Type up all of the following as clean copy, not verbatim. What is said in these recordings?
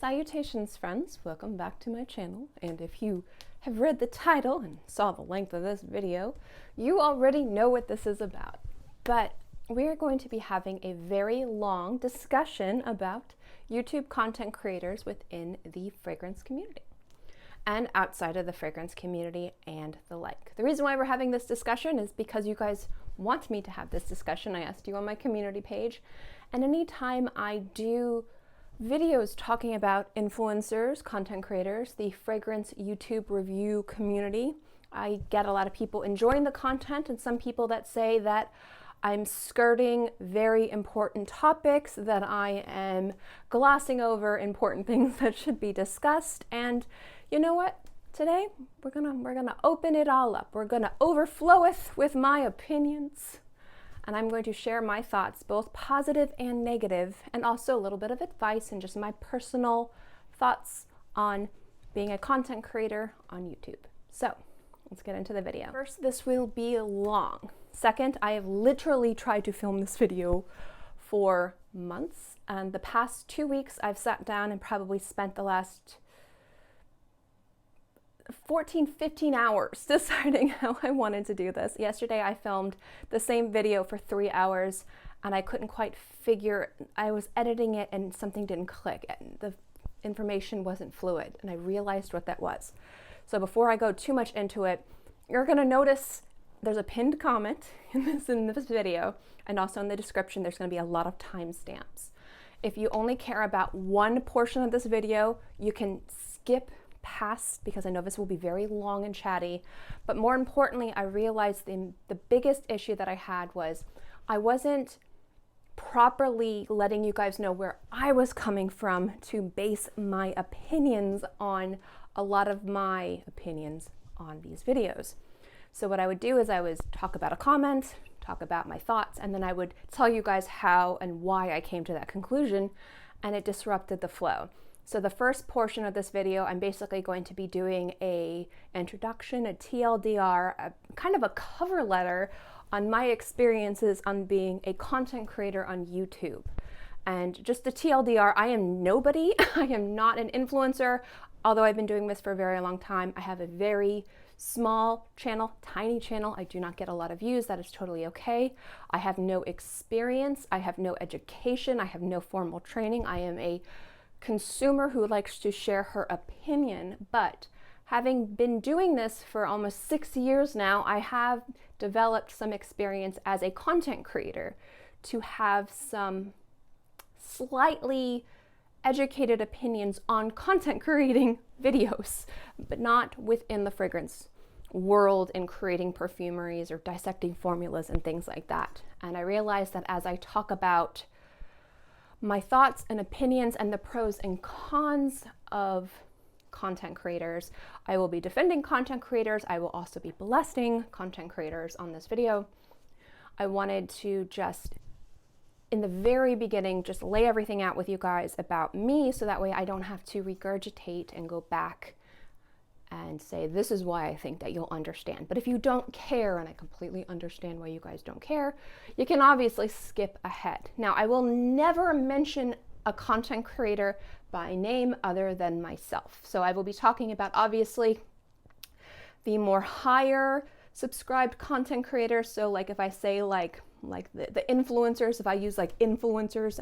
Salutations, friends. Welcome back to my channel. And if you have read the title and saw the length of this video, you already know what this is about. But we are going to be having a very long discussion about YouTube content creators within the fragrance community and outside of the fragrance community and the like. The reason why we're having this discussion is because you guys want me to have this discussion. I asked you on my community page, and anytime I do videos talking about influencers, content creators, the fragrance YouTube review community, I get a lot of people enjoying the content and some people that say that I'm skirting very important topics, that I am glossing over important things that should be discussed. And you know what? Today we're gonna open it all up. We're gonna overfloweth with my opinions. And I'm going to share my thoughts, both positive and negative, and also a little bit of advice and just my personal thoughts on being a content creator on YouTube. So let's get into the video. First, this will be long. Second, I have literally tried to film this video for months. And the past 2 weeks, I've sat down and probably spent the last 15 hours deciding how I wanted to do this. Yesterday I filmed the same video for 3 hours and I couldn't quite figure, I was editing it and something didn't click. The information wasn't fluid and I realized what that was. So before I go too much into it, you're gonna notice there's a pinned comment in this video, and also in the description there's gonna be a lot of timestamps. If you only care about one portion of this video, you can skip past, because I know this will be very long and chatty. But more importantly, I realized the biggest issue that I had was I wasn't properly letting you guys know where I was coming from to base my opinions on a lot of my opinions on these videos. So what I would do is I would talk about a comment, talk about my thoughts, and then I would tell you guys how and why I came to that conclusion, and it disrupted the flow. So the first portion of this video, I'm basically going to be doing a introduction, a TLDR, a kind of a cover letter on my experiences on being a content creator on YouTube. And just the TLDR, I am nobody. I am not an influencer. Although I've been doing this for a very long time, I have a very small channel, tiny channel. I do not get a lot of views. That is totally okay. I have no experience. I have no education. I have no formal training. I am a consumer who likes to share her opinion, but having been doing this for almost 6 years now, I have developed some experience as a content creator to have some slightly educated opinions on content creating videos, but not within the fragrance world and creating perfumeries or dissecting formulas and things like that. And I realized that as I talk about my thoughts and opinions and the pros and cons of content creators, I will be defending content creators. I will also be blessing content creators on this video. I wanted to just, in the very beginning, just lay everything out with you guys about me, so that way I don't have to regurgitate and go back and say, this is why I think that you'll understand. But if you don't care, and I completely understand why you guys don't care, you can obviously skip ahead. Now, I will never mention a content creator by name other than myself. So I will be talking about, obviously, the more higher subscribed content creators. So like if I say like the influencers, if I use like influencers,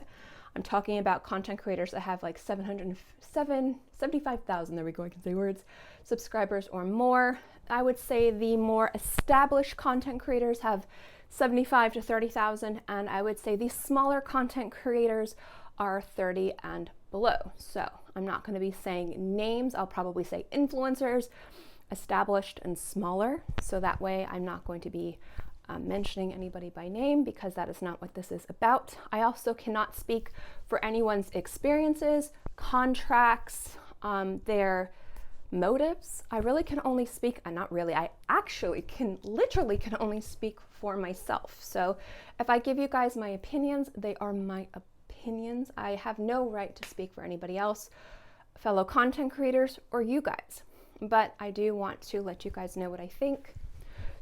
I'm talking about content creators that have like 75,000, there we go, I can say words, subscribers or more. I would say the more established content creators have 75 to 30,000, and I would say the smaller content creators are 30 and below. So I'm not going to be saying names. I'll probably say influencers, established and smaller. So that way I'm not going to be mentioning anybody by name, because that is not what this is about. I also cannot speak for anyone's experiences, contracts, their motives. I really can only speak, not really, I actually literally can only speak for myself. So if I give you guys my opinions, they are my opinions. I have no right to speak for anybody else, fellow content creators or you guys. But I do want to let you guys know what I think.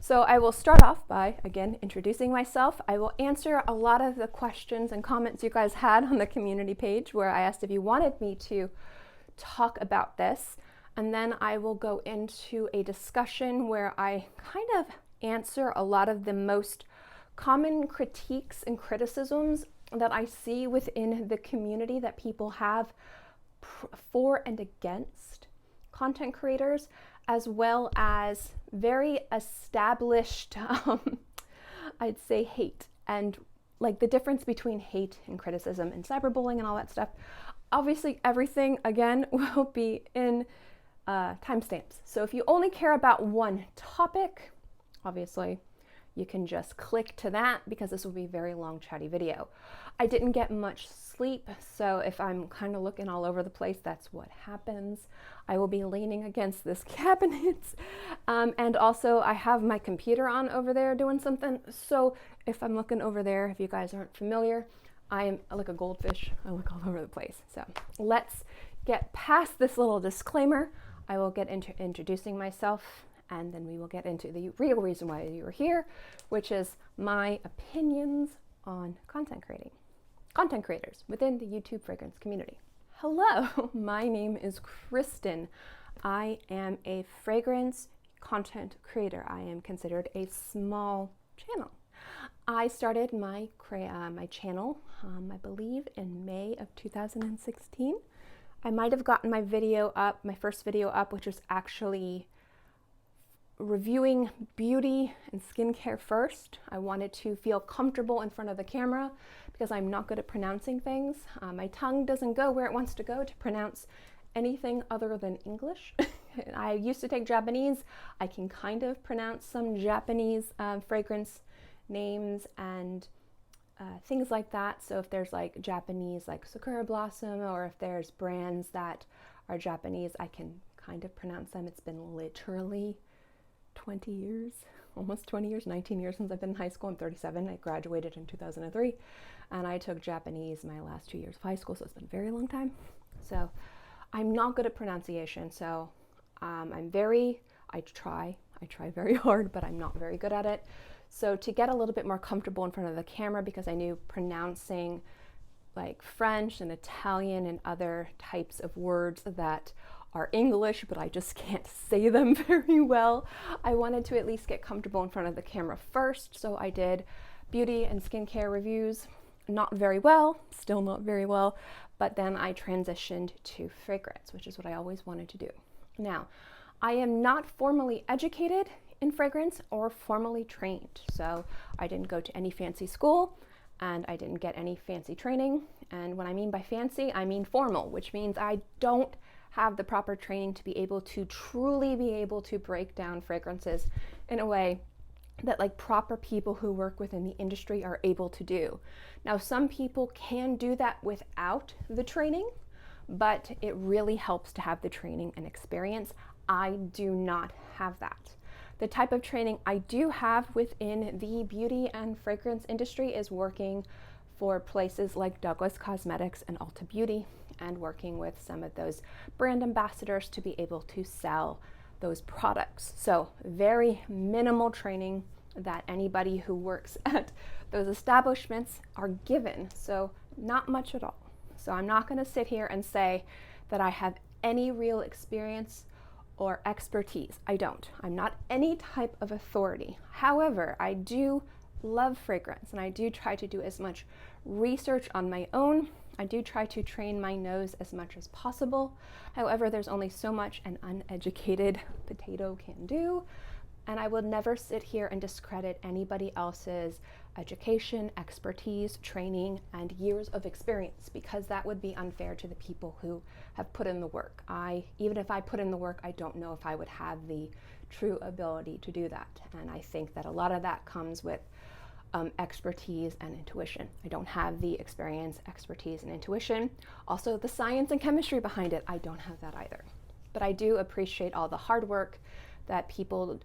So I will start off by, again, introducing myself. I will answer a lot of the questions and comments you guys had on the community page, where I asked if you wanted me to talk about this, and then I will go into a discussion where I kind of answer a lot of the most common critiques and criticisms that I see within the community that people have for and against content creators, as well as very established, I'd say, hate, and like the difference between hate and criticism and cyberbullying and all that stuff. Obviously, everything, again, will be in timestamps. So if you only care about one topic, obviously, you can just click to that because this will be a very long, chatty video. I didn't get much sleep, so if I'm kind of looking all over the place, that's what happens. I will be leaning against this cabinet. And also, I have my computer on over there doing something. So if I'm looking over there, if you guys aren't familiar, I am like a goldfish. I look all over the place. So let's get past this little disclaimer. I will get into introducing myself, and then we will get into the real reason why you are here, which is my opinions on content creators within the YouTube fragrance community. Hello, my name is Kristin. I am a fragrance content creator. I am considered a small channel. I started my channel, I believe, in May of 2016. I might have gotten my first video up, which was actually reviewing beauty and skincare first. I wanted to feel comfortable in front of the camera because I'm not good at pronouncing things. My tongue doesn't go where it wants to go to pronounce anything other than English. I used to take Japanese. I can kind of pronounce some Japanese fragrance names and things like that. So if there's like Japanese like Sakura Blossom, or if there's brands that are Japanese, I can kind of pronounce them. It's been literally 20 years, almost 20 years, 19 years since I've been in high school. I'm 37. I graduated in 2003, and I took Japanese my last 2 years of high school, so it's been a very long time. So I'm not good at pronunciation, so I try very hard, but I'm not very good at it. So to get a little bit more comfortable in front of the camera, because I knew pronouncing like French and Italian and other types of words that are English, but I just can't say them very well, I wanted to at least get comfortable in front of the camera first. So I did beauty and skincare reviews, not very well, still not very well, but then I transitioned to fragrance, which is what I always wanted to do. Now, I am not formally educated in fragrance or formally trained. So I didn't go to any fancy school, and I didn't get any fancy training. And when I mean by fancy, I mean formal, which means I don't have the proper training to be able to truly be able to break down fragrances in a way that like proper people who work within the industry are able to do. Now, some people can do that without the training, but it really helps to have the training and experience. I do not have that. The type of training I do have within the beauty and fragrance industry is working for places like Douglas Cosmetics and Ulta Beauty, and working with some of those brand ambassadors to be able to sell those products. So very minimal training that anybody who works at those establishments are given. So not much at all. So I'm not going to sit here and say that I have any real experience or expertise. I don't. I'm not any type of authority. However, I do love fragrance, and I do try to do as much research on my own. I do try to train my nose as much as possible. However, there's only so much an uneducated potato can do, and I will never sit here and discredit anybody else's education, expertise, training, and years of experience, because that would be unfair to the people who have put in the work. Even if I put in the work, I don't know if I would have the true ability to do that. And I think that a lot of that comes with expertise and intuition. I don't have the experience, expertise, and intuition. Also, the science and chemistry behind it, I don't have that either. But I do appreciate all the hard work that people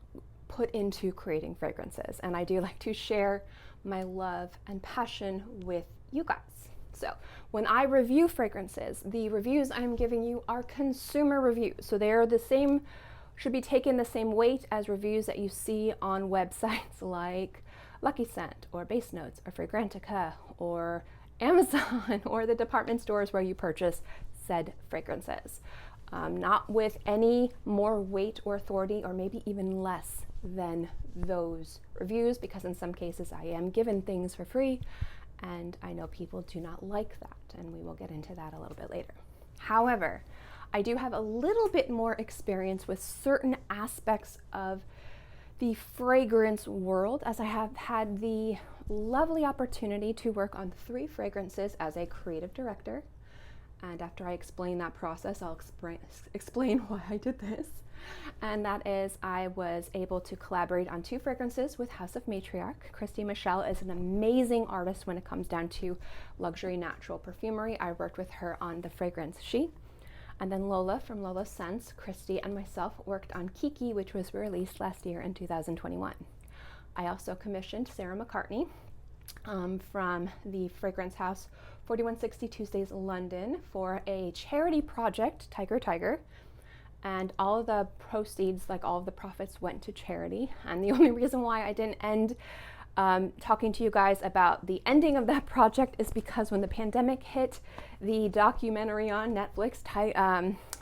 put into creating fragrances, and I do like to share my love and passion with you guys. So when I review fragrances, the reviews I'm giving you are consumer reviews. So they are the same, should be taken the same weight as reviews that you see on websites like Lucky Scent or Base Notes or Fragrantica or Amazon or the department stores where you purchase said fragrances. Not with any more weight or authority, or maybe even less than those reviews, because in some cases I am given things for free, and I know people do not like that, and we will get into that a little bit later. However, I do have a little bit more experience with certain aspects of the fragrance world, as I have had the lovely opportunity to work on 3 fragrances as a creative director. And after I explain that process, I'll explain why I did this. And that is, I was able to collaborate on 2 fragrances with House of Matriarch. Kristin West is an amazing artist when it comes down to luxury natural perfumery. I worked with her on the fragrance She. And then Lola from Lola Scents, Christy and myself worked on Kiki, which was released last year in 2021. I also commissioned Sarah McCartney from the fragrance house 4160 Tuesdays London for a charity project, Tiger, and all of the proceeds, like all of the profits, went to charity. And the only reason why I didn't end talking to you guys about the ending of that project is because when the pandemic hit, the documentary on Netflix,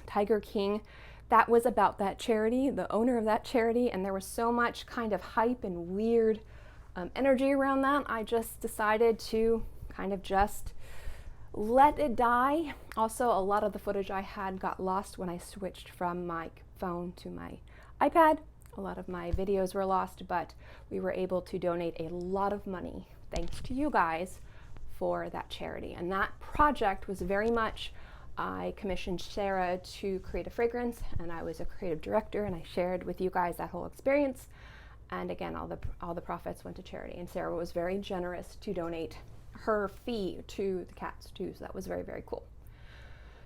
Tiger King, that was about that charity, the owner of that charity, and there was so much kind of hype and weird energy around that. I just decided to kind of just let it die. Also, a lot of the footage I had got lost when I switched from my phone to my iPad. A lot of my videos were lost, but we were able to donate a lot of money, thanks to you guys, for that charity. And that project was very much, I commissioned Sarah to create a fragrance, and I was a creative director, and I shared with you guys that whole experience. And again, all the profits went to charity, and Sarah was very generous to donate her fee to the cats too, so that was very, very cool.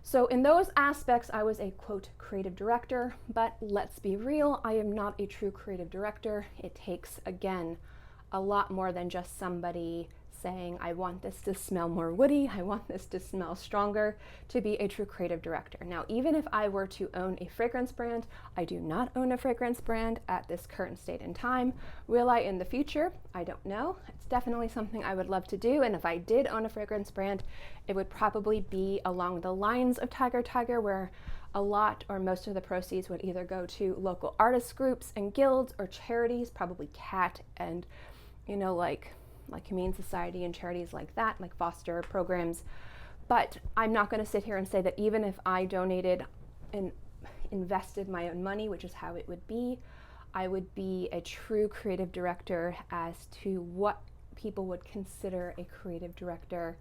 So in those aspects, I was a, quote, creative director, but let's be real, I am not a true creative director. It takes, again, a lot more than just somebody saying, I want this to smell more woody, I want this to smell stronger, to be a true creative director. Now, even if I were to own a fragrance brand, I do not own a fragrance brand at this current state in time. Will I in the future? I don't know. It's definitely something I would love to do, and if I did own a fragrance brand, it would probably be along the lines of Tiger, where a lot or most of the proceeds would either go to local artist groups and guilds or charities, probably CAT and, you know, like Humane Society and charities like that, like foster programs. But I'm not going to sit here and say that even if I donated and invested my own money, which is how it would be, I would be a true creative director as to what people would consider a creative director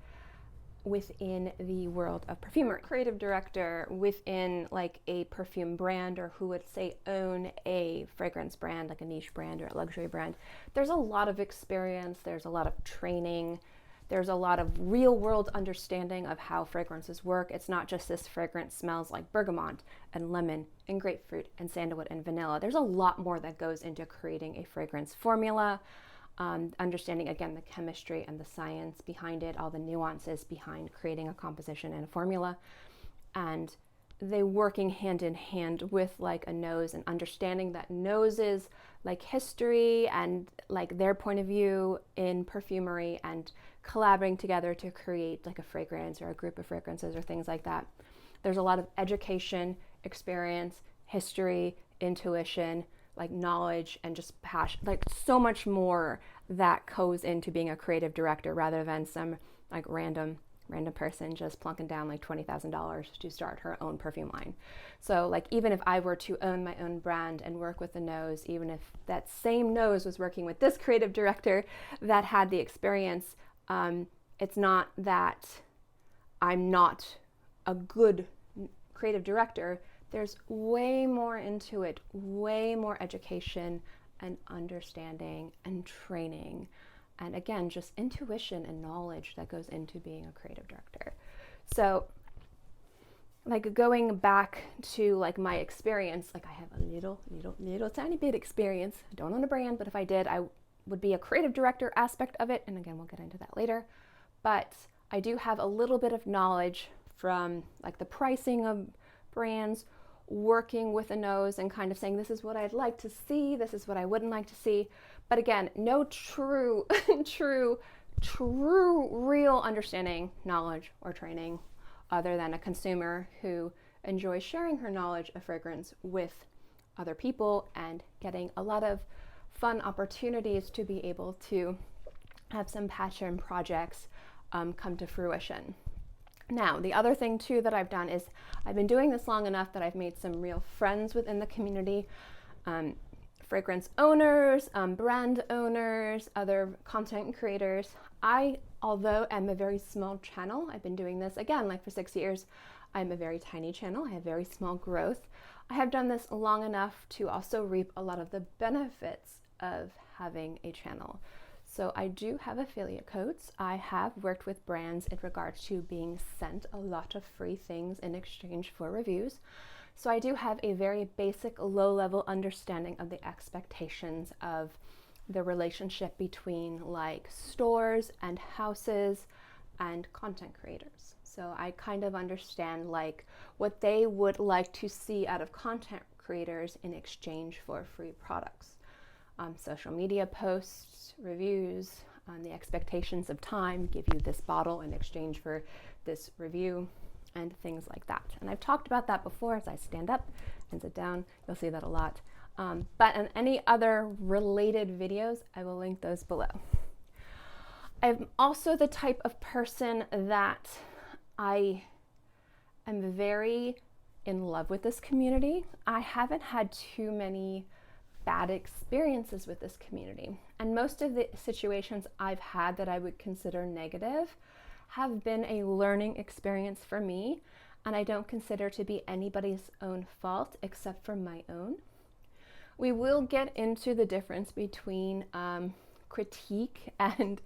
within the world of perfumery. Creative director within like a perfume brand, or who would say own a fragrance brand, like a niche brand or a luxury brand. There's a lot of experience, there's a lot of training, there's a lot of real world understanding of how fragrances work. It's not just this fragrance smells like bergamot and lemon and grapefruit and sandalwood and vanilla. There's a lot more that goes into creating a fragrance formula. Understanding, again, the chemistry and the science behind it, all the nuances behind creating a composition and a formula, and they working hand in hand with like a nose, and understanding that noses, like history and like their point of view in perfumery, and collaborating together to create like a fragrance or a group of fragrances or things like that. There's a lot of education, experience, history, intuition, like knowledge, and just passion, like so much more that goes into being a creative director, rather than some like random person just plunking down like $20,000 to start her own perfume line. So like, even if I were to own my own brand and work with the nose, even if that same nose was working with this creative director that had the experience, it's not that I'm not a good creative director. There's way more into it, way more education and understanding and training, and again, just intuition and knowledge that goes into being a creative director. So like, going back to like my experience, like I have a little tiny bit experience. I don't own a brand, but if I did, I would be a creative director aspect of it, and again, we'll get into that later. But I do have a little bit of knowledge from like the pricing of brands, working with a nose and kind of saying, this is what I'd like to see, this is what I wouldn't like to see. But again, no true real understanding, knowledge, or training other than a consumer who enjoys sharing her knowledge of fragrance with other people and getting a lot of fun opportunities to be able to have some passion projects come to fruition. Now, the other thing too that I've done is I've been doing this long enough that I've made some real friends within the community, fragrance owners, brand owners, other content creators. Although I'm a very small channel, I've been doing this again like for 6 years. I'm a very tiny channel. I have very small growth. I have done this long enough to also reap a lot of the benefits of having a channel. So I do have affiliate codes. I have worked with brands in regards to being sent a lot of free things in exchange for reviews. So I do have a very basic low-level understanding of the expectations of the relationship between like stores and houses and content creators. So I kind of understand like what they would like to see out of content creators in exchange for free products. Social media posts, reviews, the expectations of time, give you this bottle in exchange for this review, and things like that. And I've talked about that before as I stand up and sit down. You'll see that a lot. But in any other related videos, I will link those below. I'm also the type of person that I am very in love with this community. I haven't had too many bad experiences with this community. And most of the situations I've had that I would consider negative have been a learning experience for me, and I don't consider to be anybody's own fault except for my own. We will get into the difference between critique and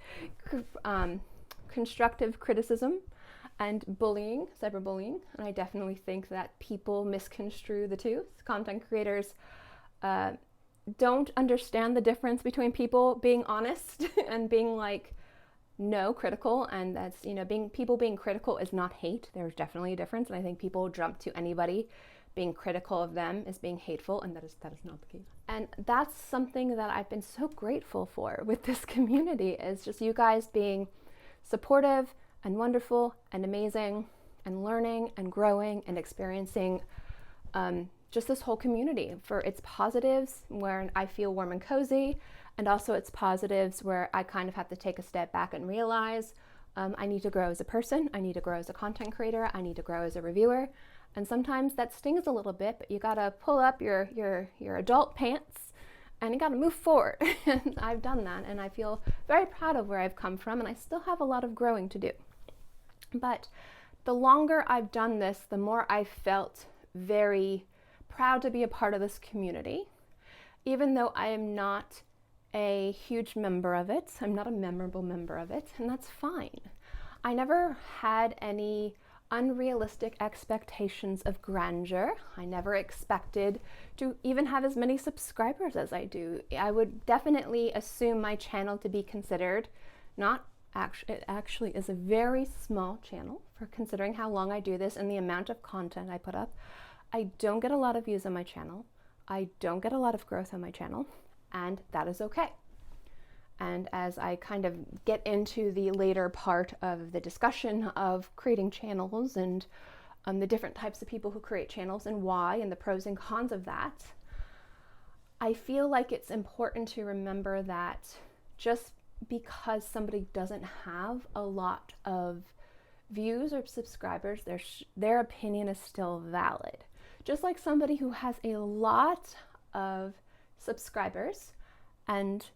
constructive criticism and bullying, cyberbullying, and I definitely think that people misconstrue the two. Content creators don't understand the difference between people being honest and being like critical, and that's, you know, people being critical is not hate. There's definitely a difference, and I think people jump to anybody being critical of them as being hateful, and that is not the case. And that's something that I've been so grateful for with this community, is just you guys being supportive and wonderful and amazing and learning and growing and experiencing just this whole community for its positives where I feel warm and cozy, and also its positives where I kind of have to take a step back and realize I need to grow as a person, I need to grow as a content creator, I need to grow as a reviewer. And sometimes that stings a little bit, but you gotta pull up your adult pants and you gotta move forward. And I've done that, and I feel very proud of where I've come from, and I still have a lot of growing to do. But the longer I've done this, the more I felt very proud to be a part of this community, even though I am not a huge member of it. I'm not a memorable member of it, and that's fine. I never had any unrealistic expectations of grandeur. I never expected to even have as many subscribers as I do. I would definitely assume my channel to be considered it actually is a very small channel for considering how long I do this and the amount of content I put up. I don't get a lot of views on my channel. I don't get a lot of growth on my channel, and that is okay. And as I kind of get into the later part of the discussion of creating channels and the different types of people who create channels and why, and the pros and cons of that, I feel like it's important to remember that just because somebody doesn't have a lot of views or subscribers, their opinion is still valid. Just like somebody who has a lot of subscribers and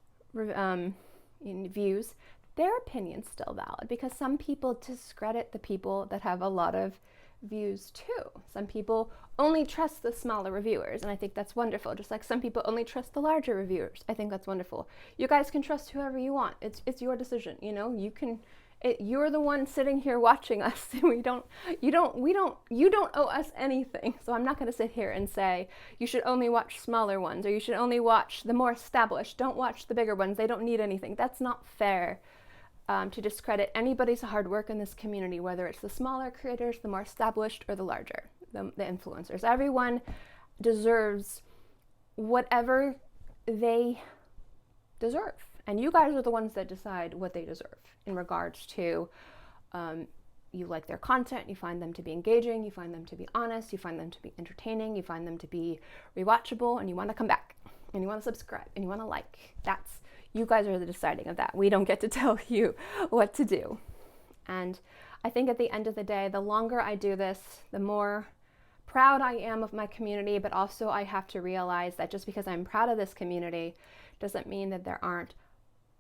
views, their opinion's still valid, because some people discredit the people that have a lot of views too. Some people only trust the smaller reviewers, and I think that's wonderful. Just like some people only trust the larger reviewers. I think that's wonderful. You guys can trust whoever you want. It's your decision, you know. You're the one sitting here watching us. You don't owe us anything. So I'm not going to sit here and say you should only watch smaller ones, or you should only watch the more established. Don't watch the bigger ones. They don't need anything. That's not fair to discredit anybody's hard work in this community, whether it's the smaller creators, the more established, or the larger, the influencers. Everyone deserves whatever they deserve. And you guys are the ones that decide what they deserve in regards to, you like their content, you find them to be engaging, you find them to be honest, you find them to be entertaining, you find them to be rewatchable, and you want to come back, and you want to subscribe, and you want to like. That's, you guys are the deciding of that. We don't get to tell you what to do. And I think at the end of the day, the longer I do this, the more proud I am of my community, but also I have to realize that just because I'm proud of this community doesn't mean that there aren't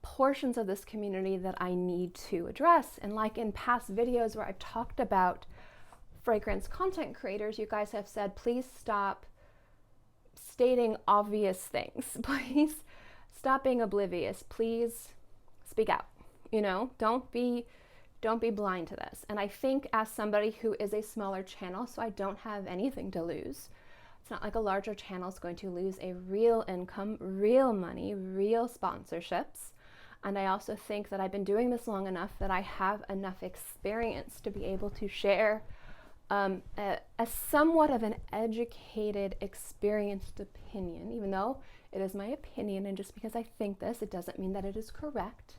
portions of this community that I need to address. And like in past videos where I've talked about fragrance content creators, you guys have said, please stop stating obvious things. Please stop being oblivious. Please speak out. You know, don't be blind to this. And I think as somebody who is a smaller channel, so I don't have anything to lose. It's not like a larger channel is going to lose a real income, real money, real sponsorships. And I also think that I've been doing this long enough that I have enough experience to be able to share a somewhat of an educated, experienced opinion, even though it is my opinion, and just because I think this, it doesn't mean that it is correct.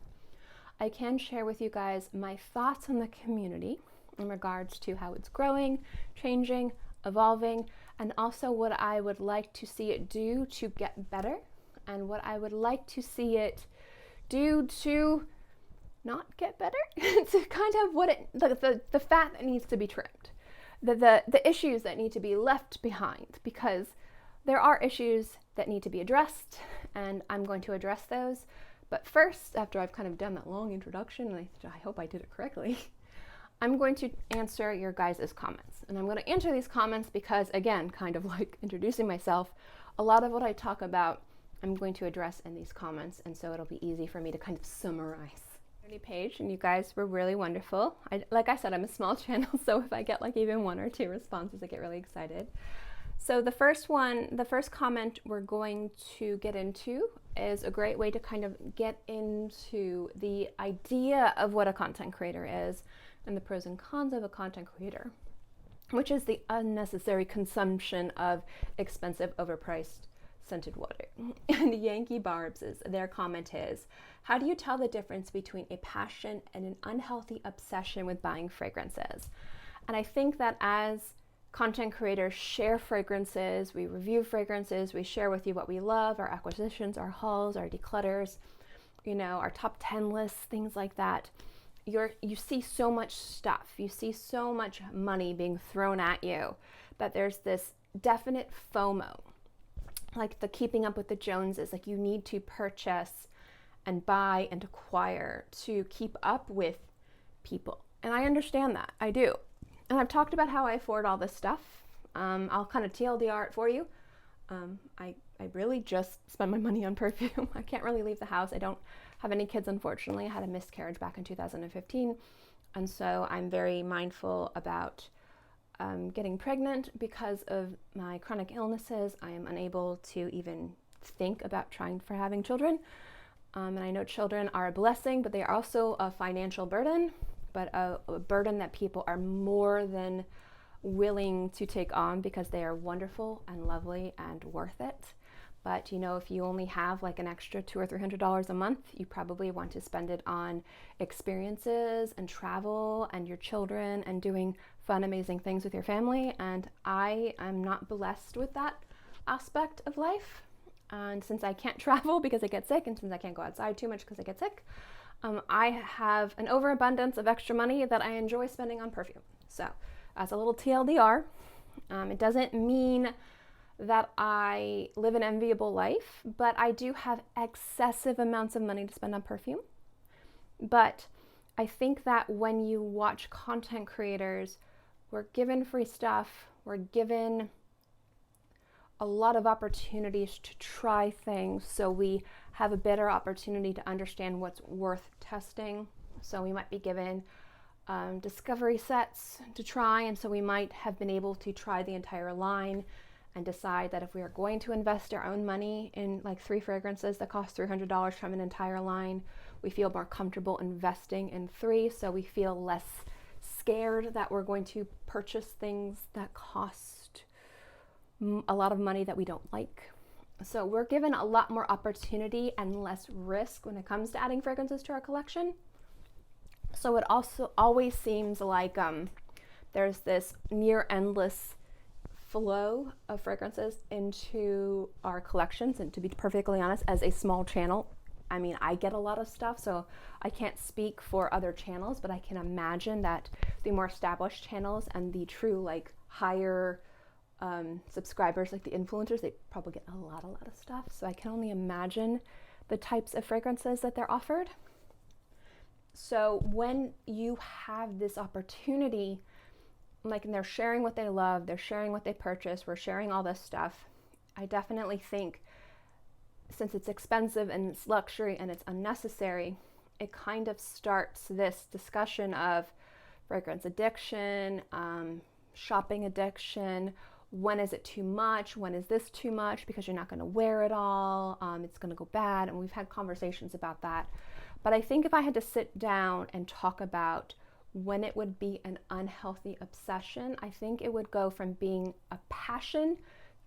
I can share with you guys my thoughts on the community in regards to how it's growing, changing, evolving, and also what I would like to see it do to get better, and what I would like to see it do to not get better, to kind of what it, the fat that needs to be trimmed, the issues that need to be left behind, because there are issues that need to be addressed, and I'm going to address those. But first, after I've kind of done that long introduction, and I hope I did it correctly, I'm going to answer your guys' comments. And I'm going to answer these comments because, again, kind of like introducing myself, a lot of what I talk about I'm going to address in these comments, and so it'll be easy for me to kind of summarize. Page, and you guys were really wonderful. Like I said, I'm a small channel, so if I get like even 1 or 2 responses, I get really excited. So the first comment we're going to get into is a great way to kind of get into the idea of what a content creator is and the pros and cons of a content creator, which is the unnecessary consumption of expensive, overpriced scented water. And Yankee Barb's, their comment is, how do you tell the difference between a passion and an unhealthy obsession with buying fragrances? And I think that as content creators share fragrances, we review fragrances, we share with you what we love, our acquisitions, our hauls, our declutters, you know, our top 10 lists, things like that. You see so much stuff, you see so much money being thrown at you that there's this definite FOMO, like the keeping up with the Joneses, like you need to purchase and buy and acquire to keep up with people. And I understand that, I do. And I've talked about how I afford all this stuff. I'll kind of TLDR it for you. I really just spend my money on perfume. I can't really leave the house. I don't have any kids, unfortunately. I had a miscarriage back in 2015. And so I'm very mindful about getting pregnant. Because of my chronic illnesses, I am unable to even think about trying for having children. And I know children are a blessing, but they are also a financial burden, but a burden that people are more than willing to take on because they are wonderful and lovely and worth it. But you know, if you only have like an extra $200 or $300 a month, you probably want to spend it on experiences and travel and your children and doing fun, amazing things with your family. And I am not blessed with that aspect of life. And since I can't travel because I get sick, and since I can't go outside too much because I get sick, I have an overabundance of extra money that I enjoy spending on perfume. So as a little TLDR, it doesn't mean that I live an enviable life, but I do have excessive amounts of money to spend on perfume. But I think that when you watch content creators, we're given free stuff, we're given a lot of opportunities to try things, so we have a better opportunity to understand what's worth testing. So we might be given discovery sets to try, and so we might have been able to try the entire line and decide that if we are going to invest our own money in like 3 fragrances that cost $300 from an entire line, we feel more comfortable investing in 3, so we feel less scared that we're going to purchase things that cost a lot of money that we don't like. So we're given a lot more opportunity and less risk when it comes to adding fragrances to our collection. So it also always seems like there's this near endless flow of fragrances into our collections. And to be perfectly honest, as a small channel, I mean, I get a lot of stuff, so I can't speak for other channels, but I can imagine that the more established channels and the true like higher subscribers, like the influencers, they probably get a lot of stuff. So I can only imagine the types of fragrances that they're offered. So when you have this opportunity, like, and they're sharing what they love, they're sharing what they purchase, we're sharing all this stuff, I definitely think, since it's expensive and it's luxury and it's unnecessary, it kind of starts this discussion of fragrance addiction, shopping addiction. When is it too much? When is this too much? Because you're not going to wear it all. It's going to go bad. And we've had conversations about that. But I think if I had to sit down and talk about when it would be an unhealthy obsession, I think it would go from being a passion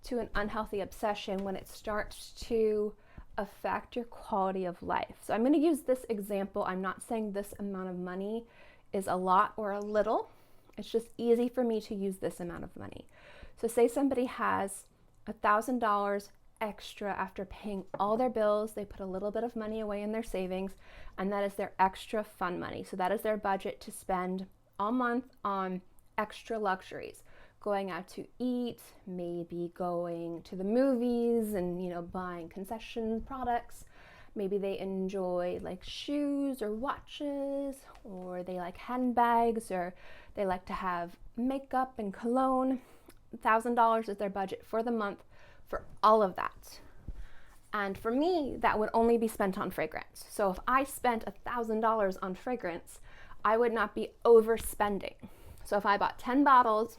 to an unhealthy obsession when it starts to affect your quality of life. So I'm going to use this example. I'm not saying this amount of money is a lot or a little. It's just easy for me to use this amount of money. So say somebody has $1,000 extra after paying all their bills. They put a little bit of money away in their savings, and that is their extra fun money. So that is their budget to spend all month on extra luxuries. Going out to eat, maybe going to the movies and, you know, buying concession products. Maybe they enjoy like shoes or watches, or they like handbags, or they like to have makeup and cologne. $1,000 is their budget for the month for all of that. And for me, that would only be spent on fragrance. So if I spent $1,000 on fragrance, I would not be overspending. So if I bought 10 bottles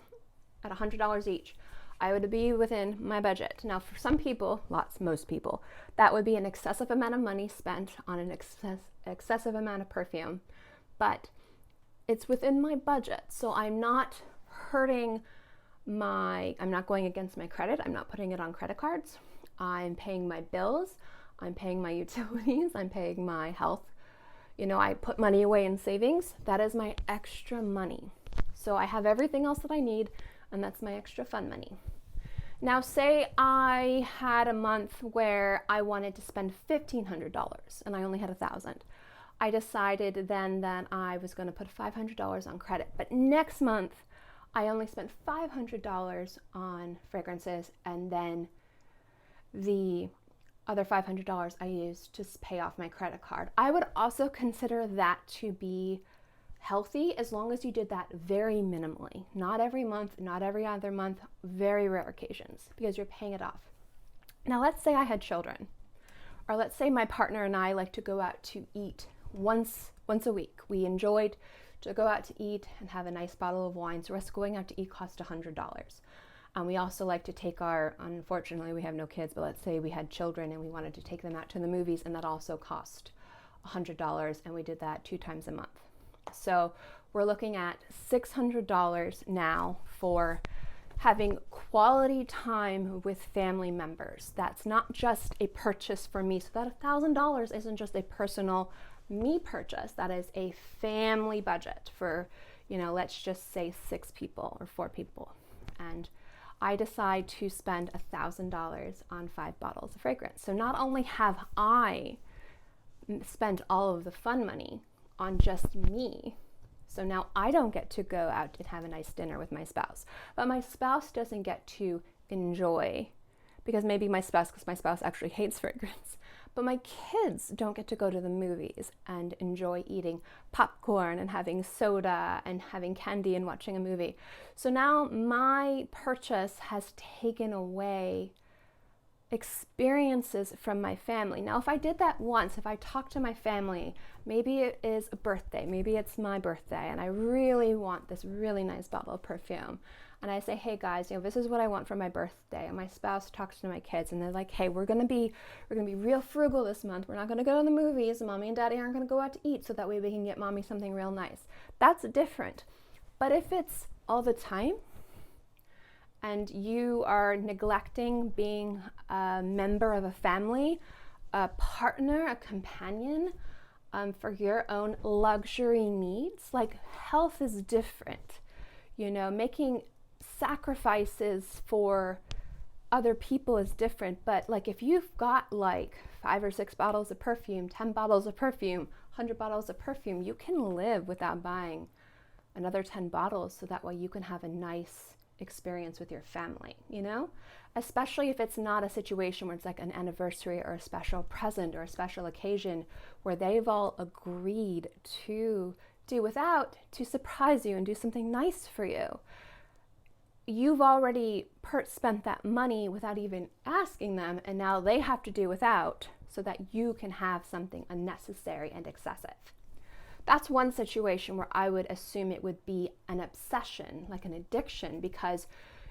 at $100 each, I would be within my budget. Now, for some people, most people, that would be an excessive amount of money spent on an excessive amount of perfume, but it's within my budget. So I'm not hurting I'm not going against my credit. I'm not putting it on credit cards. I'm paying my bills. I'm paying my utilities. I'm paying my health. You know, I put money away in savings. That is my extra money. So I have everything else that I need, and that's my extra fun money. Now, say I had a month where I wanted to spend $1,500 and I only had $1,000. I decided then that I was going to put $500 on credit. But next month, I only spent $500 on fragrances, and then the other $500 I used to pay off my credit card. I would also consider that to be healthy, as long as you did that very minimally. Not every month, not every other month, very rare occasions, because you're paying it off. Now, let's say I had children, or let's say my partner and I like to go out to eat once a week. We enjoyed to go out to eat and have a nice bottle of wine. So us going out to eat cost $100. We also like to take unfortunately we have no kids, but let's say we had children and we wanted to take them out to the movies, and that also cost $100, and we did that 2 times a month. So we're looking at $600 now for having quality time with family members. That's not just a purchase for me. So that $1,000 isn't just a personal me purchase. That is a family budget for, you know, let's just say 6 people or 4 people. And I decide to spend $1,000 on 5 bottles of fragrance. So not only have I spent all of the fun money on just me, so now I don't get to go out and have a nice dinner with my spouse, but my spouse doesn't get to enjoy, because my spouse actually hates fragrance, but my kids don't get to go to the movies and enjoy eating popcorn and having soda and having candy and watching a movie. So now my purchase has taken away experiences from my family. Now, if I did that once, if I talked to my family, maybe it is a birthday, maybe it's my birthday, and I really want this really nice bottle of perfume, and I say, hey guys, you know, this is what I want for my birthday, and my spouse talks to my kids, and they're like, hey, we're gonna be real frugal this month. We're not gonna go to the movies. Mommy and Daddy aren't gonna go out to eat, so that way we can get Mommy something real nice. That's different. But if it's all the time, and you are neglecting being a member of a family, a partner, a companion, for your own luxury needs. Like, health is different, you know, making sacrifices for other people is different. But like, if you've got like 5 or 6 bottles of perfume, 10 bottles of perfume, 100 bottles of perfume, you can live without buying another 10 bottles, so that way you can have a nice experience with your family, you know? Especially if it's not a situation where it's like an anniversary or a special present or a special occasion where they've all agreed to do without to surprise you and do something nice for you. You've already spent that money without even asking them, and now they have to do without so that you can have something unnecessary and excessive. That's one situation where I would assume it would be an obsession, like an addiction, because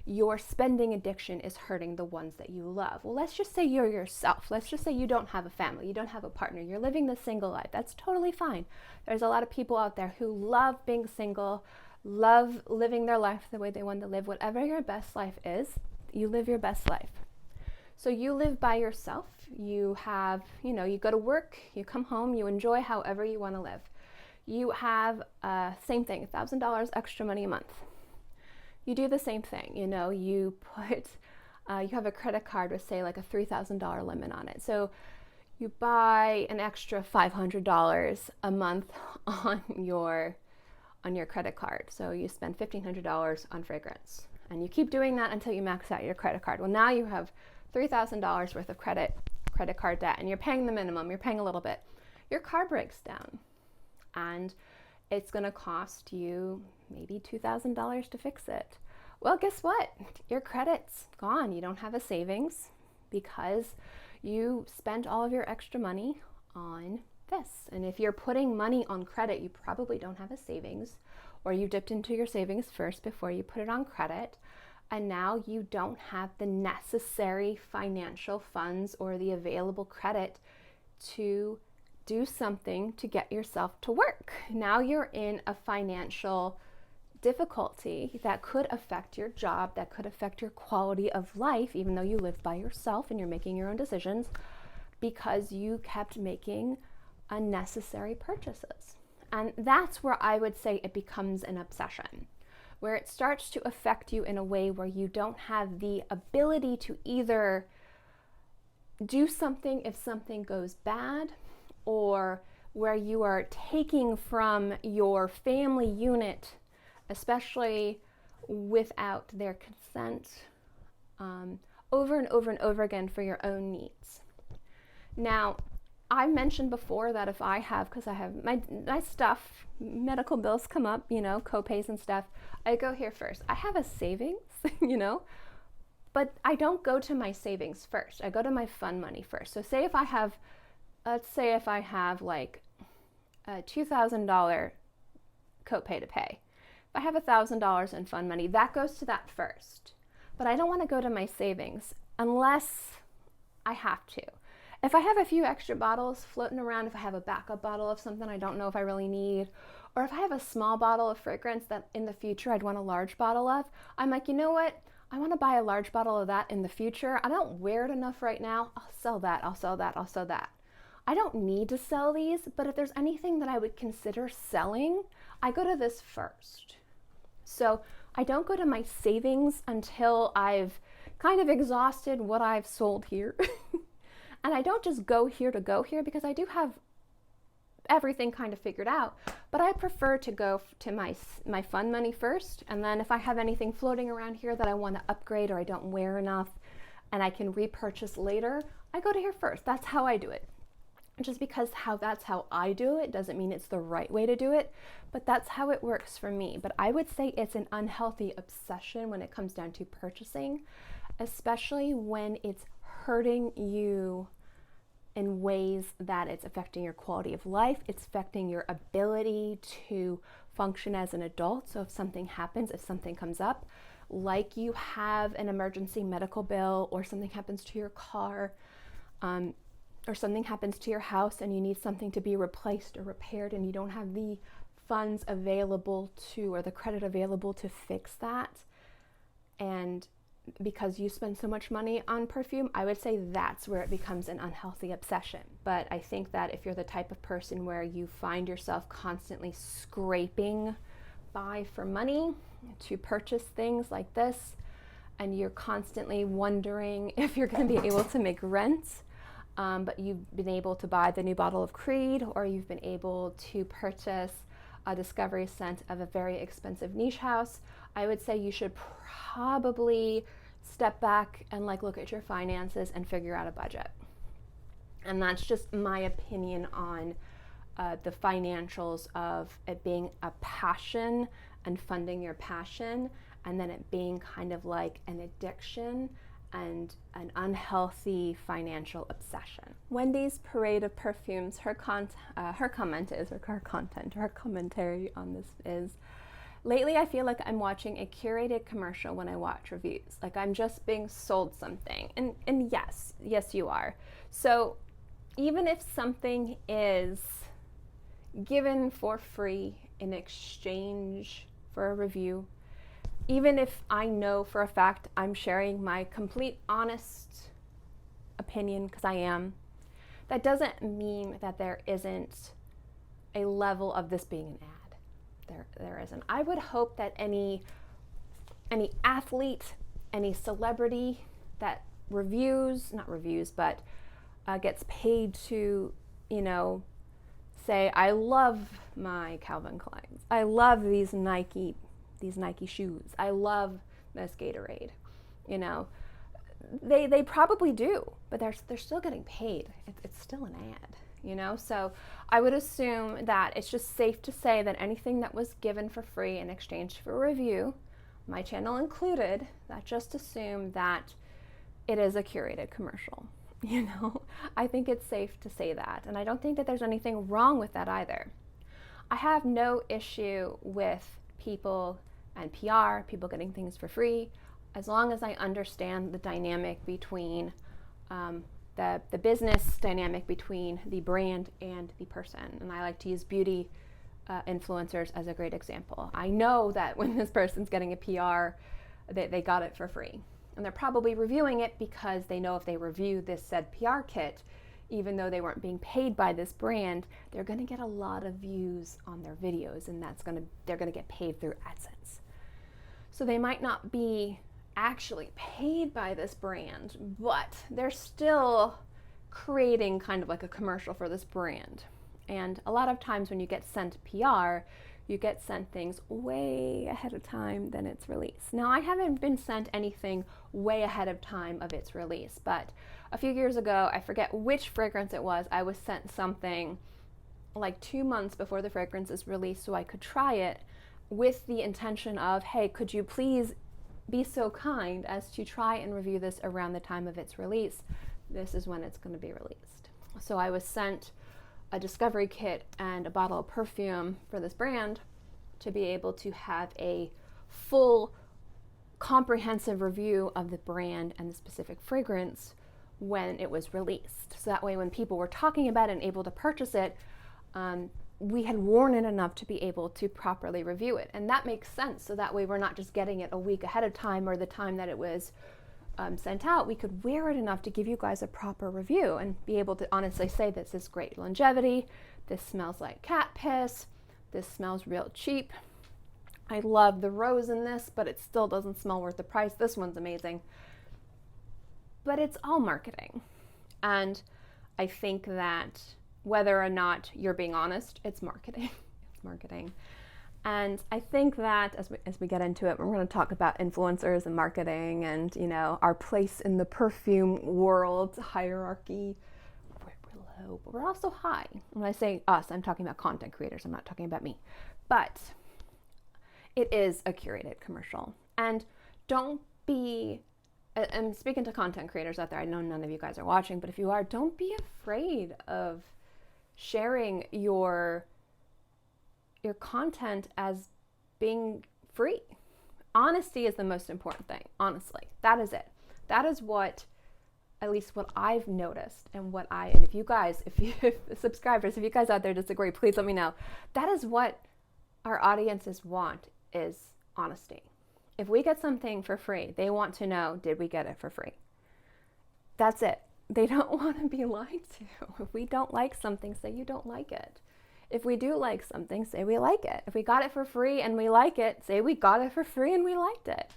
your spending addiction is hurting the ones that you love. Well, let's just say you're yourself. Let's just say you don't have a family, you don't have a partner, you're living the single life. That's totally fine. There's a lot of people out there who love being single, love living their life the way they want to live. Whatever your best life is, you live your best life. So you live by yourself. You have, you know, you go to work, you come home, you enjoy however you want to live. You have, same thing, $1,000 extra money a month. You do the same thing, you know, you put, you have a credit card with, say, like a $3,000 limit on it. So you buy an extra $500 a month on your credit card. So you spend $1,500 on fragrance, and you keep doing that until you max out your credit card. Well, now you have $3,000 worth of credit card debt, and you're paying the minimum, you're paying a little bit. Your car breaks down, and it's going to cost you maybe $2,000 to fix it. Well, guess what? Your credit's gone. You don't have a savings because you spent all of your extra money on this. And if you're putting money on credit, you probably don't have a savings, or you dipped into your savings first before you put it on credit. And now you don't have the necessary financial funds or the available credit to do something to get yourself to work. Now you're in a financial difficulty that could affect your job, that could affect your quality of life, even though you live by yourself and you're making your own decisions, because you kept making unnecessary purchases. And that's where I would say it becomes an obsession, where it starts to affect you in a way where you don't have the ability to either do something if something goes bad, or where you are taking from your family unit, especially without their consent, over and over and over again for your own needs. Now, I mentioned before that if I have, because I have my stuff, medical bills come up, you know, co-pays and stuff, I go here first. I have a savings, you know, but I don't go to my savings first. I go to my fun money first. So say if I have, let's say if I have like a $2,000 copay to pay. If I have $1,000 in fund money, that goes to that first. But I don't want to go to my savings unless I have to. If I have a few extra bottles floating around, if I have a backup bottle of something I don't know if I really need, or if I have a small bottle of fragrance that in the future I'd want a large bottle of, I'm like, you know what? I want to buy a large bottle of that in the future. I don't wear it enough right now. I'll sell that, I'll sell that, I'll sell that. I don't need to sell these, but if there's anything that I would consider selling, I go to this first. So I don't go to my savings until I've kind of exhausted what I've sold here. And I don't just go here to go here, because I do have everything kind of figured out, but I prefer to go to my fund money first, and then if I have anything floating around here that I want to upgrade or I don't wear enough and I can repurchase later, I go to here first. That's how I do it. Just because that's how I do it doesn't mean it's the right way to do it, but that's how it works for me. But I would say it's an unhealthy obsession when it comes down to purchasing, especially when it's hurting you in ways that it's affecting your quality of life, it's affecting your ability to function as an adult. So if something happens, if something comes up, like you have an emergency medical bill, or something happens to your car, or something happens to your house and you need something to be replaced or repaired, and you don't have the funds available to, or the credit available to fix that, and because you spend so much money on perfume, I would say that's where it becomes an unhealthy obsession. But I think that if you're the type of person where you find yourself constantly scraping by for money to purchase things like this, and you're constantly wondering if you're going to be able to make rent, but you've been able to buy the new bottle of Creed, or you've been able to purchase a discovery scent of a very expensive niche house, I would say you should probably step back and look at your finances and figure out a budget. And that's just my opinion on the financials of it being a passion and funding your passion, and then it being kind of like an addiction and an unhealthy financial obsession. Wendy's Parade of Perfumes, her commentary on this is, lately I feel like I'm watching a curated commercial when I watch reviews. Like I'm just being sold something. And yes you are. So even if something is given for free in exchange for a review, even if I know for a fact I'm sharing my complete honest opinion, because I am, that doesn't mean that there isn't a level of this being an ad. There isn't. I would hope that any athlete, any celebrity that gets paid to, say, I love my Calvin Kleins, I love these Nike shoes, I love this Gatorade, they probably do, but they're still getting paid. It's still an ad, so I would assume that it's just safe to say that anything that was given for free in exchange for a review, my channel included, that just assume that it is a curated commercial. I think it's safe to say that, and I don't think that there's anything wrong with that either. I have no issue with people and PR, people getting things for free, as long as I understand the dynamic between the business dynamic between the brand and the person. And I like to use beauty influencers as a great example. I know that when this person's getting a PR, they got it for free. And they're probably reviewing it because they know if they review this said PR kit, even though they weren't being paid by this brand, they're going to get a lot of views on their videos, and they're going to get paid through AdSense. So they might not be actually paid by this brand, but they're still creating kind of like a commercial for this brand. And a lot of times when you get sent PR, you get sent things way ahead of time than its release. Now, I haven't been sent anything way ahead of time of its release, but a few years ago, I forget which fragrance it was, I was sent something like 2 months before the fragrance is released so I could try it, with the intention of, hey, could you please be so kind as to try and review this around the time of its release? This is when it's going to be released. So I was sent a discovery kit and a bottle of perfume for this brand to be able to have a full comprehensive review of the brand and the specific fragrance when it was released. So that way when people were talking about it and able to purchase it, we had worn it enough to be able to properly review it. And that makes sense. So that way we're not just getting it a week ahead of time or the time that it was sent out. We could wear it enough to give you guys a proper review and be able to honestly say this is great longevity, this smells like cat piss, this smells real cheap, I love the rose in this, but it still doesn't smell worth the price, this one's amazing. But it's all marketing. And I think that whether or not you're being honest, it's marketing. It's marketing. And I think that as we get into it, we're going to talk about influencers and marketing and, our place in the perfume world hierarchy. We're low, but we're also high. When I say us, I'm talking about content creators. I'm not talking about me. But it is a curated commercial. And don't be, I'm speaking to content creators out there. I know none of you guys are watching, but if you are, don't be afraid of sharing your content as being free. Honesty is the most important thing, honestly. That is it. That is what, at least what I've noticed and if you guys, if subscribers, if you guys out there disagree, please let me know. That is what our audiences want, is honesty. If we get something for free, they want to know, did we get it for free? That's it. They don't want to be lied to. If we don't like something, say you don't like it. If we do like something, say we like it. If we got it for free and we like it, say we got it for free and we liked it.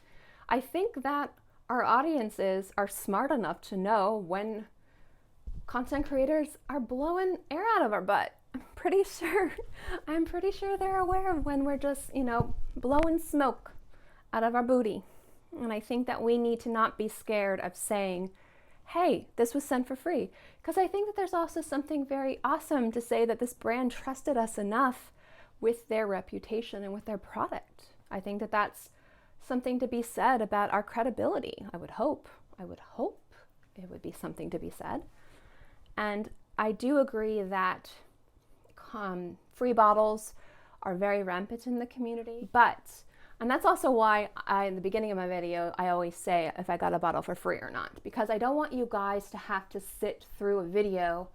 I think that our audiences are smart enough to know when content creators are blowing air out of our butt. I'm pretty sure they're aware of when we're just, blowing smoke out of our booty. And I think that we need to not be scared of saying, hey, this was sent for free. Because I think that there's also something very awesome to say that this brand trusted us enough with their reputation and with their product. I think that that's something to be said about our credibility. I would hope it would be something to be said. And I do agree that free bottles are very rampant in the community, and that's also why in the beginning of my video, I always say if I got a bottle for free or not, because I don't want you guys to have to sit through a video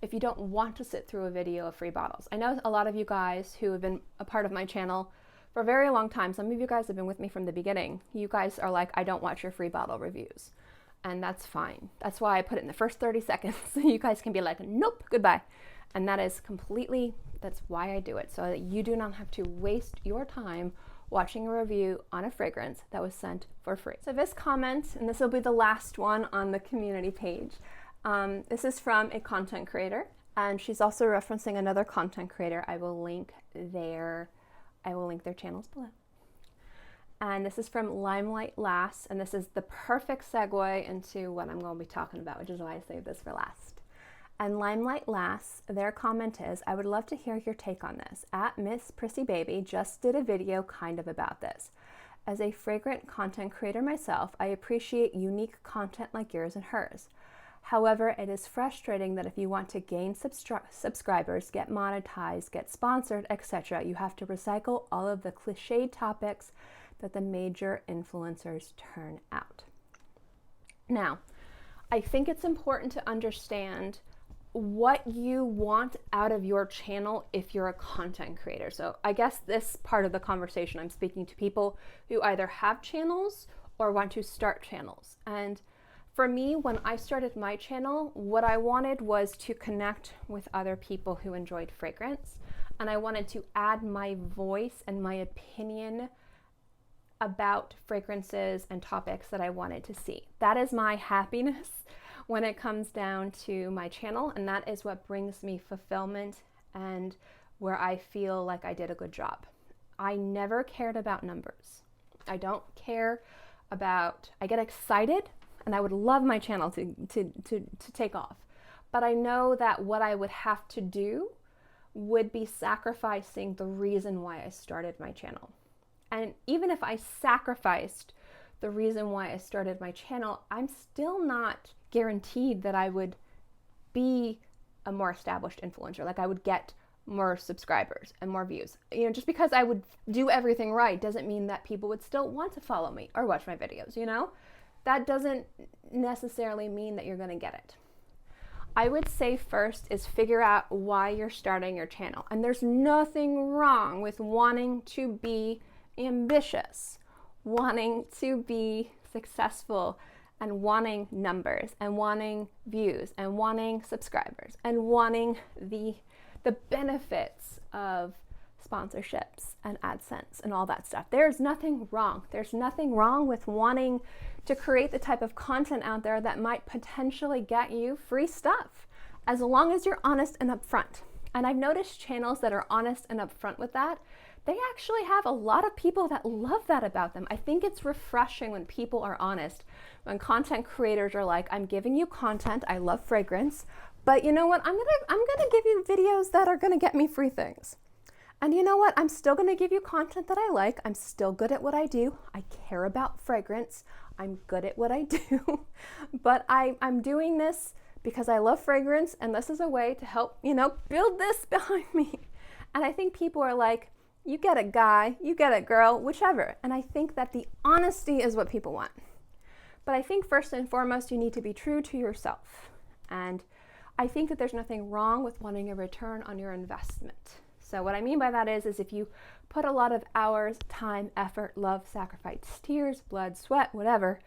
if you don't want to sit through a video of free bottles. I know a lot of you guys who have been a part of my channel for a very long time. Some of you guys have been with me from the beginning. You guys are like, I don't watch your free bottle reviews. And that's fine. That's why I put it in the first 30 seconds. So you guys can be like, nope, goodbye. And that's why I do it, so that you do not have to waste your time watching a review on a fragrance that was sent for free. So this comment, and this will be the last one on the community page, this is from a content creator, and she's also referencing another content creator. I will link their channels below. And this is from Limelight Lass, and this is the perfect segue into what I'm going to be talking about, which is why I saved this for last. And Limelight Lass, their comment is, I would love to hear your take on this. At Miss Prissy Baby just did a video kind of about this. As a fragrant content creator myself, I appreciate unique content like yours and hers. However, it is frustrating that if you want to gain subscribers, get monetized, get sponsored, etc., you have to recycle all of the cliched topics that the major influencers turn out. Now, I think it's important to understand what you want out of your channel if you're a content creator. So I guess this part of the conversation, I'm speaking to people who either have channels or want to start channels. And for me, when I started my channel, what I wanted was to connect with other people who enjoyed fragrance. And I wanted to add my voice and my opinion about fragrances and topics that I wanted to see. That is my happiness when it comes down to my channel, and that is what brings me fulfillment and where I feel like I did a good job. I never cared about numbers. I don't care about, I get excited and I would love my channel to take off, but I know that what I would have to do would be sacrificing the reason why I started my channel. And even if I sacrificed the reason why I started my channel, I'm still not guaranteed that I would be a more established influencer. Like I would get more subscribers and more views. Just because I would do everything right doesn't mean that people would still want to follow me or watch my videos, That doesn't necessarily mean that you're going to get it. I would say first is figure out why you're starting your channel. And there's nothing wrong with wanting to be ambitious, wanting to be successful, and wanting numbers, and wanting views, and wanting subscribers, and wanting the benefits of sponsorships and AdSense and all that stuff. There's nothing wrong. There's nothing wrong with wanting to create the type of content out there that might potentially get you free stuff, as long as you're honest and upfront. And I've noticed channels that are honest and upfront with that, they actually have a lot of people that love that about them. I think it's refreshing when people are honest, when content creators are like, I'm giving you content, I love fragrance, but you know what, I'm gonna give you videos that are gonna get me free things. And you know what, I'm still gonna give you content that I like, I'm still good at what I do, I care about fragrance, I'm good at what I do, but I'm doing this because I love fragrance, and this is a way to help, build this behind me. And I think people are like, you get it, guy, you get it, girl, whichever. And I think that the honesty is what people want. But I think first and foremost, you need to be true to yourself. And I think that there's nothing wrong with wanting a return on your investment. So what I mean by that is if you put a lot of hours, time, effort, love, sacrifice, tears, blood, sweat, whatever,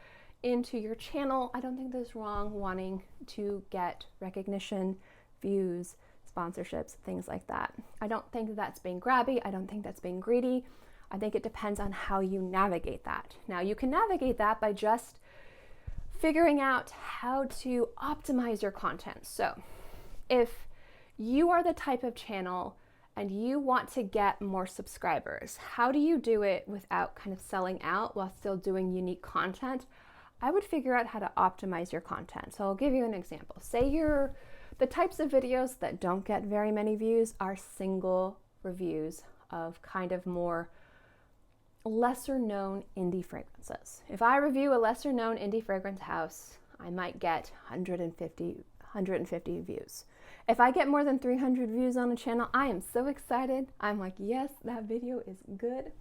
into your channel, I don't think there's wrong wanting to get recognition, views, sponsorships, things like that. I don't think that's being grabby. I don't think that's being greedy. I think it depends on how you navigate that. Now, you can navigate that by just figuring out how to optimize your content. So if you are the type of channel and you want to get more subscribers, how do you do it without kind of selling out while still doing unique content? I would figure out how to optimize your content. So I'll give you an example. Say the types of videos that don't get very many views are single reviews of kind of more lesser known indie fragrances. If I review a lesser known indie fragrance house, I might get 150 views. If I get more than 300 views on a channel, I am so excited. I'm like, yes, that video is good.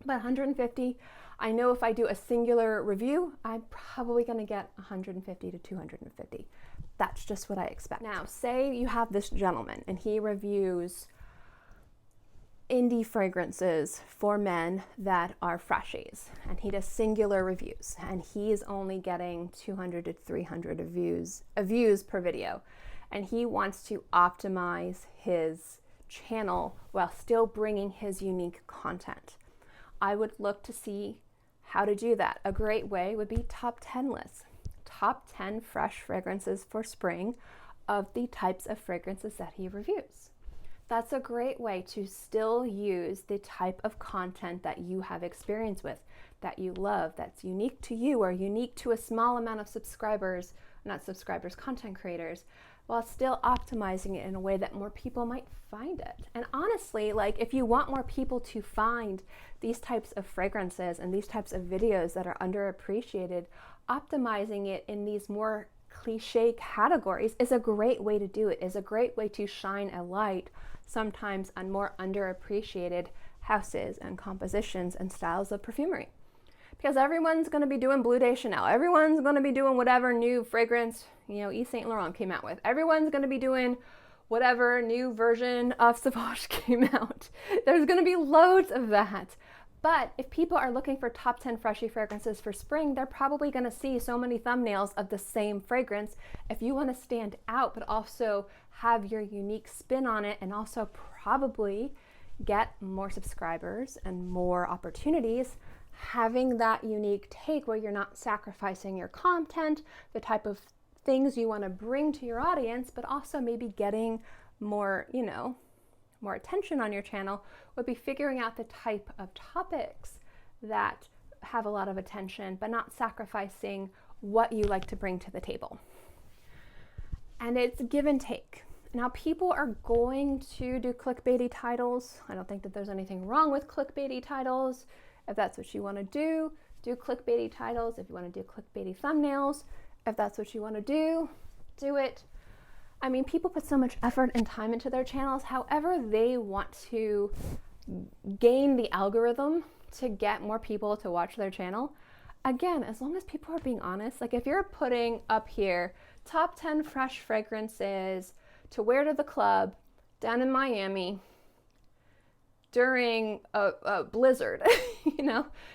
But 150, I know if I do a singular review, I'm probably going to get 150 to 250. That's just what I expect. Now, say you have this gentleman and he reviews indie fragrances for men that are freshies, and he does singular reviews, and he is only getting 200 to 300 views per video, and he wants to optimize his channel while still bringing his unique content. I would look to see how to do that. A great way would be top 10 lists. Top 10 fresh fragrances for spring of the types of fragrances that he reviews. That's a great way to still use the type of content that you have experience with, that you love, that's unique to you or unique to a small amount of subscribers, not subscribers, content creators, while still optimizing it in a way that more people might find it. And honestly, like if you want more people to find these types of fragrances and these types of videos that are underappreciated, optimizing it in these more cliche categories is a great way to do it, is a great way to shine a light sometimes on more underappreciated houses and compositions and styles of perfumery. Because everyone's going to be doing Bleu de Chanel. Everyone's going to be doing whatever new fragrance, Yves Saint Laurent came out with. Everyone's going to be doing whatever new version of Sauvage came out. There's going to be loads of that. But if people are looking for top 10 freshy fragrances for spring, they're probably going to see so many thumbnails of the same fragrance. If you want to stand out, but also have your unique spin on it, and also probably get more subscribers and more opportunities, having that unique take where you're not sacrificing your content, the type of things you want to bring to your audience, but also maybe getting more, more attention on your channel, would be figuring out the type of topics that have a lot of attention, but not sacrificing what you like to bring to the table. And it's give and take. Now, people are going to do clickbaity titles. I don't think that there's anything wrong with clickbaity titles. If that's what you want to do clickbaity titles. If you want to do clickbaity thumbnails, if that's what you want to do it. I mean, people put so much effort and time into their channels. However they want to gain the algorithm to get more people to watch their channel. Again, as long as people are being honest, like if you're putting up here, top 10 fresh fragrances to wear to the club down in Miami during a blizzard,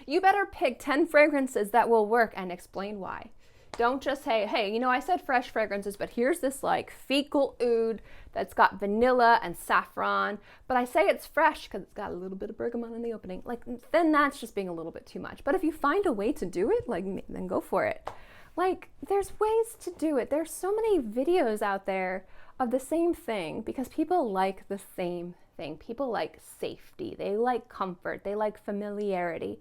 you better pick 10 fragrances that will work and explain why. Don't just say, hey, I said fresh fragrances, but here's this like fecal oud that's got vanilla and saffron, but I say it's fresh because it's got a little bit of bergamot in the opening. Like, then that's just being a little bit too much. But if you find a way to do it, then go for it. Like, there's ways to do it. There's so many videos out there of the same thing because people like the same thing. People like safety. They like comfort. They like familiarity.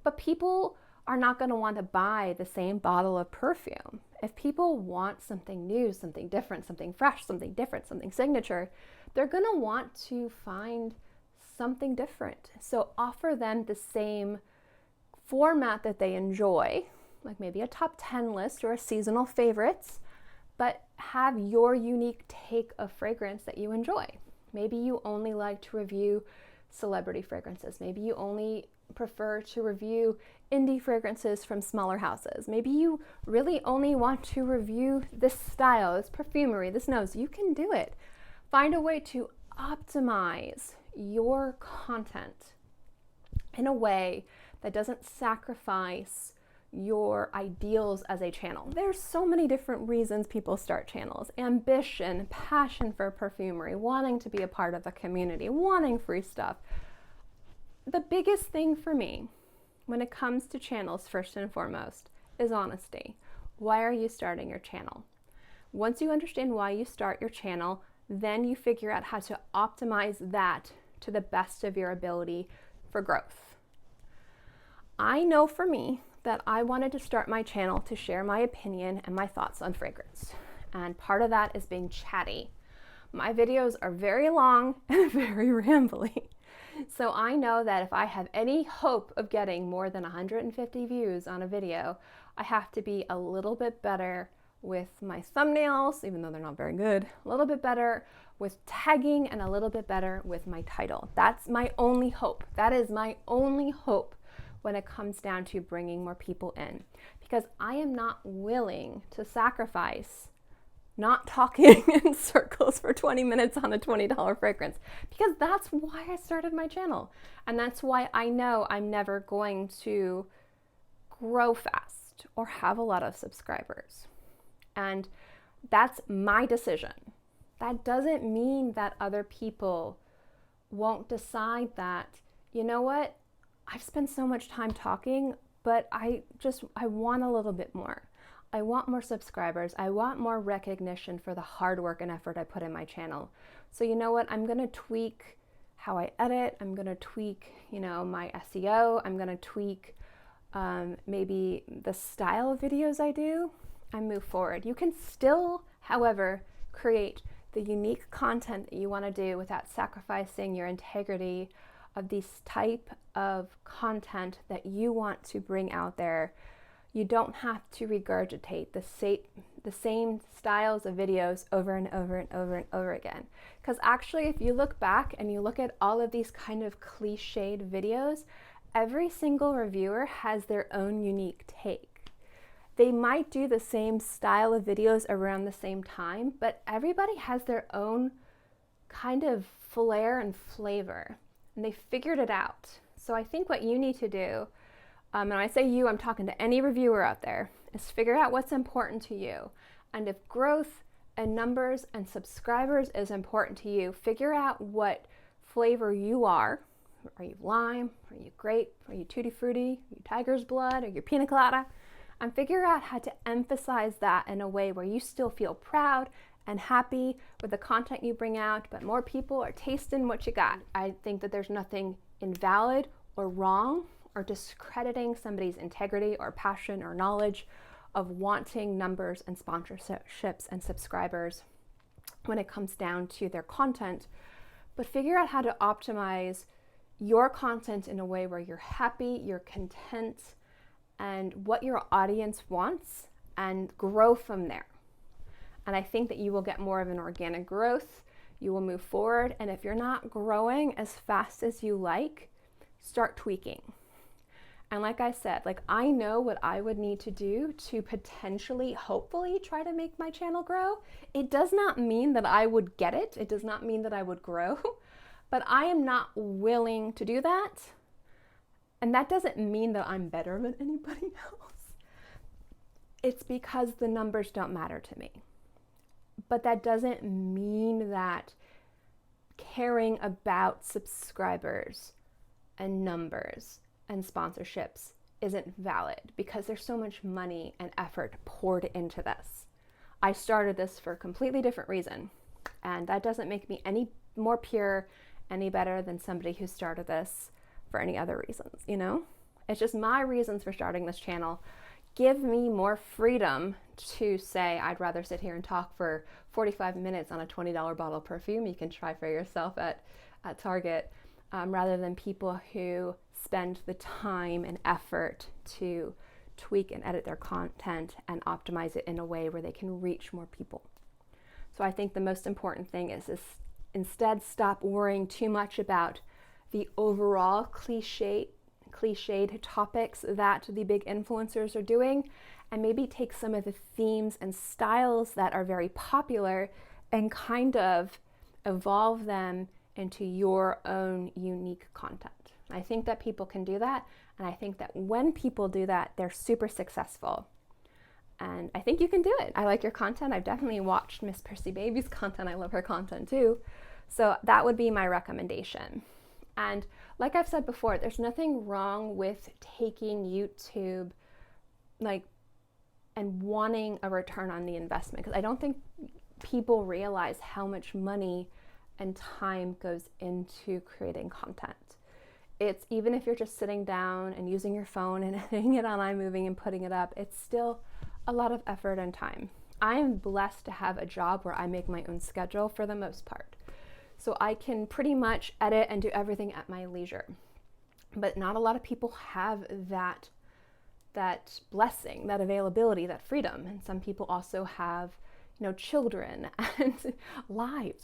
But people are not going to want to buy the same bottle of perfume. If people want something new, something different, something fresh, something different, something signature, they're going to want to find something different. So offer them the same format that they enjoy, like maybe a top 10 list or a seasonal favorites, but have your unique take of fragrance that you enjoy. Maybe you only like to review celebrity fragrances. Maybe you only prefer to review indie fragrances from smaller houses. Maybe you really only want to review this style, this perfumery, this nose. You can do it. Find a way to optimize your content in a way that doesn't sacrifice your ideals as a channel. There's so many different reasons people start channels: ambition, passion for perfumery, wanting to be a part of the community, wanting free stuff. The biggest thing for me when it comes to channels, first and foremost, is honesty. Why are you starting your channel? Once you understand why you start your channel, then you figure out how to optimize that to the best of your ability for growth. I know for me that I wanted to start my channel to share my opinion and my thoughts on fragrance. And part of that is being chatty. My videos are very long and very rambly. So I know that if I have any hope of getting more than 150 views on a video, I have to be a little bit better with my thumbnails, even though they're not very good, a little bit better with tagging, and a little bit better with my title. That's my only hope. That is my only hope when it comes down to bringing more people in, because I am not willing to sacrifice not talking in circles for 20 minutes on a $20 fragrance, because that's why I started my channel. And that's why I know I'm never going to grow fast or have a lot of subscribers. And that's my decision. That doesn't mean that other people won't decide that, you know what, I've spent so much time talking, but I want a little bit more. I want more subscribers. I want more recognition for the hard work and effort I put in my channel. So you know what, I'm gonna tweak how I edit. I'm gonna tweak, my SEO. I'm gonna tweak maybe the style of videos I do, and move forward. You can still, however, create the unique content that you want to do without sacrificing your integrity of this type of content that you want to bring out there. You don't have to regurgitate the same styles of videos over and over and over and over again. Because actually, if you look back and you look at all of these kind of cliched videos, every single reviewer has their own unique take. They might do the same style of videos around the same time, but everybody has their own kind of flair and flavor, and they figured it out. So I think what you need to do, and when I say you, I'm talking to any reviewer out there, is figure out what's important to you. And if growth and numbers and subscribers is important to you, figure out what flavor you are. Are you lime? Are you grape? Are you tutti frutti? Are you tiger's blood? Are you pina colada? And figure out how to emphasize that in a way where you still feel proud and happy with the content you bring out, but more people are tasting what you got. I think that there's nothing invalid or wrong or discrediting somebody's integrity or passion or knowledge of wanting numbers and sponsorships and subscribers when it comes down to their content. But figure out how to optimize your content in a way where you're happy, you're content, and what your audience wants, and grow from there. And I think that you will get more of an organic growth. You will move forward. And if you're not growing as fast as you like, start tweaking. And like I said, I know what I would need to do to potentially, hopefully, try to make my channel grow. It does not mean that I would get it. It does not mean that I would grow, but I am not willing to do that. And that doesn't mean that I'm better than anybody else. It's because the numbers don't matter to me. But that doesn't mean that caring about subscribers and numbers and sponsorships isn't valid, because there's so much money and effort poured into this. I started this for a completely different reason, and that doesn't make me any more pure, any better than somebody who started this for any other reasons, It's just my reasons for starting this channel give me more freedom to say I'd rather sit here and talk for 45 minutes on a $20 bottle of perfume you can try for yourself at Target, rather than people who spend the time and effort to tweak and edit their content and optimize it in a way where they can reach more people. So I think the most important thing is instead stop worrying too much about the overall cliched topics that the big influencers are doing, and maybe take some of the themes and styles that are very popular and kind of evolve them into your own unique content. I think that people can do that, and I think that when people do that, they're super successful. And I think you can do it. I like your content. I've definitely watched Miss Percy Baby's content. I love her content too. So that would be my recommendation. And like I've said before, there's nothing wrong with taking YouTube and wanting a return on the investment, because I don't think people realize how much money and time goes into creating content. It's, even if you're just sitting down and using your phone and editing it on iMovie and putting it up, it's still a lot of effort and time. I am blessed to have a job where I make my own schedule for the most part. So I can pretty much edit and do everything at my leisure. But not a lot of people have that blessing, that availability, that freedom. And some people also have, children and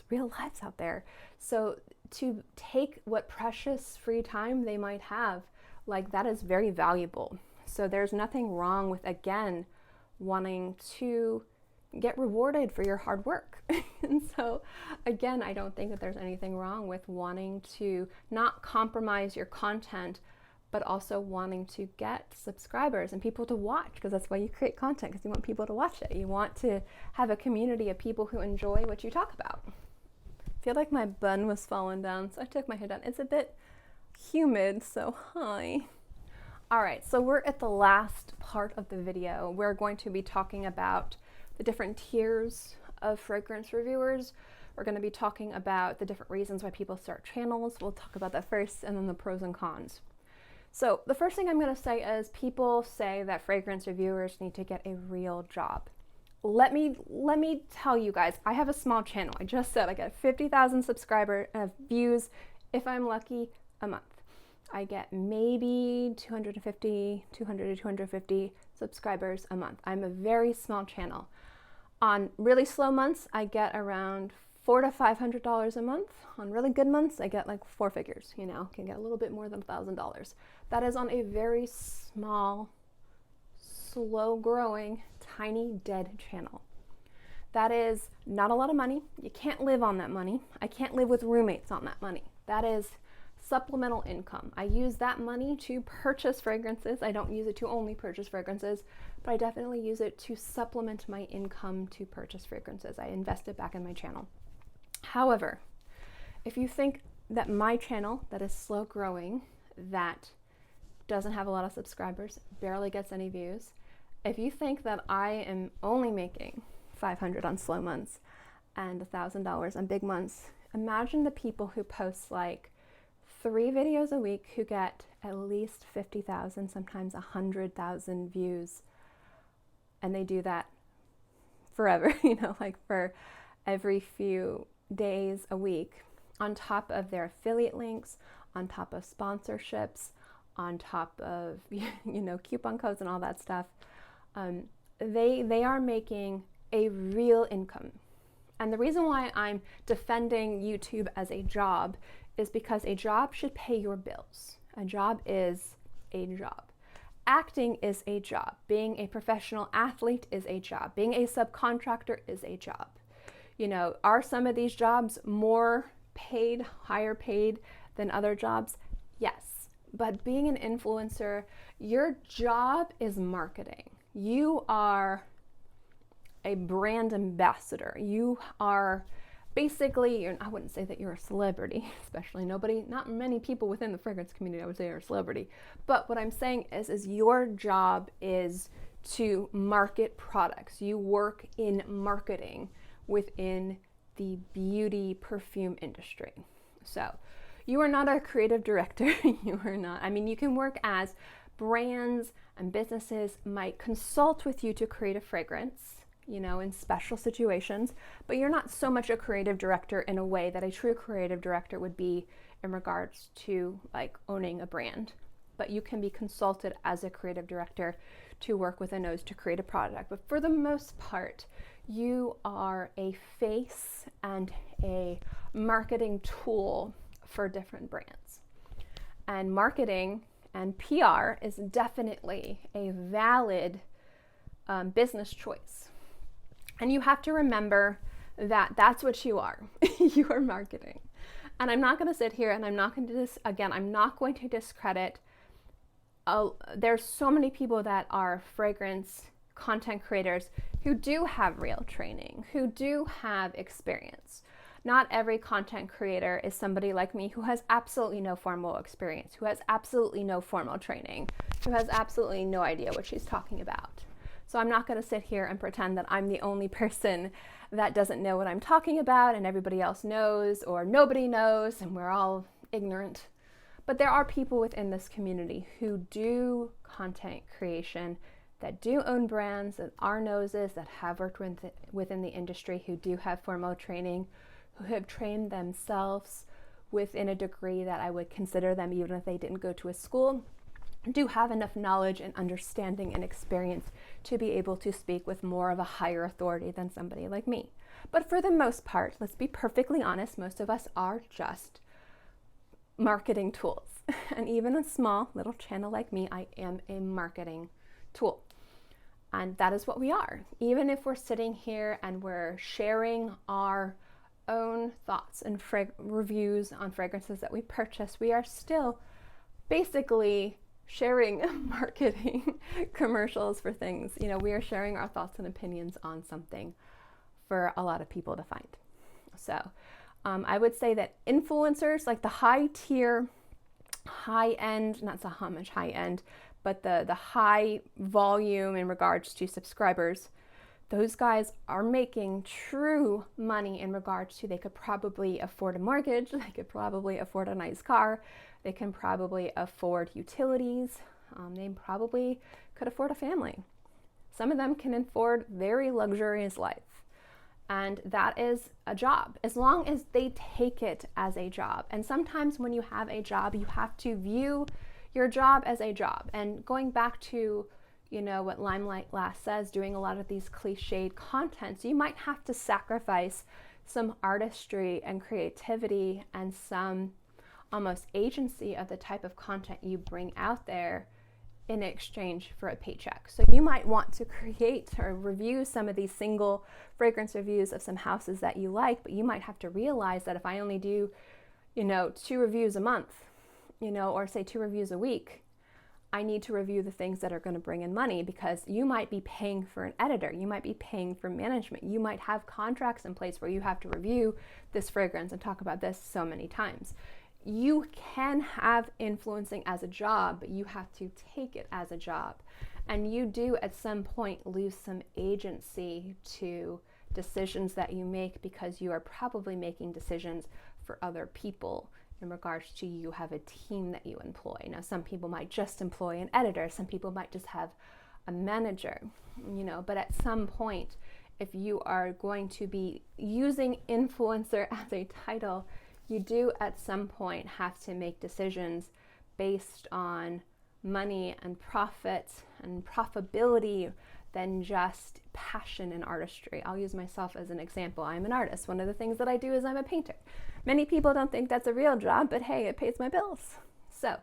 real lives out there. So to take what precious free time they might have, that is very valuable. So there's nothing wrong with, again, wanting to get rewarded for your hard work. And so again, I don't think that there's anything wrong with wanting to not compromise your content, but also wanting to get subscribers and people to watch, because that's why you create content, because you want people to watch it. You want to have a community of people who enjoy what you talk about. I feel like my bun was falling down, so I took my hair down. It's a bit humid, so hi. All right, so we're at the last part of the video. We're going to be talking about the different tiers of fragrance reviewers. We're going to be talking about the different reasons why people start channels. We'll talk about that first, and then the pros and cons. So the first thing I'm going to say is, people say that fragrance reviewers need to get a real job. Let me tell you guys, I have a small channel. I just said I get 50,000 views, if I'm lucky, a month. I get maybe 200 to 250 subscribers a month. I'm a very small channel. On really slow months, I get around $400 to $500 a month. On really good months, I get like four figures, can get a little bit more than $1,000. That is on a very small, slow growing, tiny, dead channel. That is not a lot of money. You can't live on that money. I can't live with roommates on that money. That is supplemental income. I use that money to purchase fragrances. I don't use it to only purchase fragrances, but I definitely use it to supplement my income to purchase fragrances. I invest it back in my channel. However, if you think that my channel, that is slow growing, that doesn't have a lot of subscribers, barely gets any views, if you think that I am only making $500 on slow months and $1,000 on big months, imagine the people who post 3 videos a week who get at least 50,000, sometimes 100,000 views, and they do that forever, for every few days a week, on top of their affiliate links, on top of sponsorships, on top of coupon codes and all that stuff. They are making a real income. And the reason why I'm defending YouTube as a job is because a job should pay your bills. A job is a job. Acting is a job. Being a professional athlete is a job. Being a subcontractor is a job. Are some of these jobs more paid, higher paid than other jobs? Yes. But being an influencer, your job is marketing. You are a brand ambassador. You are basically, I wouldn't say that you're a celebrity, especially not many people within the fragrance community I would say are a celebrity. But what I'm saying is your job is to market products. You work in marketing within the beauty perfume industry. So you are not a creative director. You are not. You can work as brands and businesses might consult with you to create a fragrance, in special situations, but you're not so much a creative director in a way that a true creative director would be in regards to owning a brand. But you can be consulted as a creative director to work with a nose to create a product. But for the most part, you are a face and a marketing tool for different brands. And marketing and PR is definitely a valid business choice. And you have to remember that's what you are. You are marketing. And I'm not going to sit here and I'm not going to I'm not going to discredit. There's so many people that are fragrance content creators who do have real training, who do have experience. Not every content creator is somebody like me who has absolutely no formal experience, who has absolutely no formal training, who has absolutely no idea what she's talking about. So I'm not going to sit here and pretend that I'm the only person that doesn't know what I'm talking about and everybody else knows or nobody knows and we're all ignorant. But there are people within this community who do content creation, that do own brands, that are noses, that have worked within the industry, who do have formal training, who have trained themselves within a degree that I would consider them, even if they didn't go to a school, do have enough knowledge and understanding and experience to be able to speak with more of a higher authority than somebody like me. But for the most part, let's be perfectly honest, most of us are just marketing tools. And even a small little channel like me, I am a marketing tool. And that is what we are. Even if we're sitting here and we're sharing our own thoughts and reviews on fragrances that we purchase, we are still basically sharing marketing commercials for things. You know, we are sharing our thoughts and opinions on something for a lot of people to find. So I would say that influencers, like the high tier, high end, not so much high end, but the high volume in regards to subscribers, those guys are making true money in regards to, they could probably afford a mortgage, they could probably afford a nice car, they can probably afford utilities, they probably could afford a family. Some of them can afford very luxurious life. And that is a job, as long as they take it as a job. And sometimes when you have a job, you have to view your job as a job. And going back to, you know, what Limelight Last says, doing a lot of these cliched contents, you might have to sacrifice some artistry and creativity and some almost agency of the type of content you bring out there in exchange for a paycheck. So you might want to create or review some of these single fragrance reviews of some houses that you like, but you might have to realize that if I only do, you know, 2 reviews a month, you know, or say 2 reviews a week, I need to review the things that are going to bring in money, because you might be paying for an editor, you might be paying for management, you might have contracts in place where you have to review this fragrance and talk about this so many times. You can have influencing as a job, but you have to take it as a job. And you do at some point lose some agency to decisions that you make, because you are probably making decisions for other people in regards to, you have a team that you employ. Now, some people might just employ an editor, some people might just have a manager, you know, but at some point, if you are going to be using influencer as a title, you do at some point have to make decisions based on money and profit and profitability than just passion and artistry. I'll use myself as an example. I'm an artist. One of the things that I do is I'm a painter. Many people don't think that's a real job, but hey, it pays my bills. So,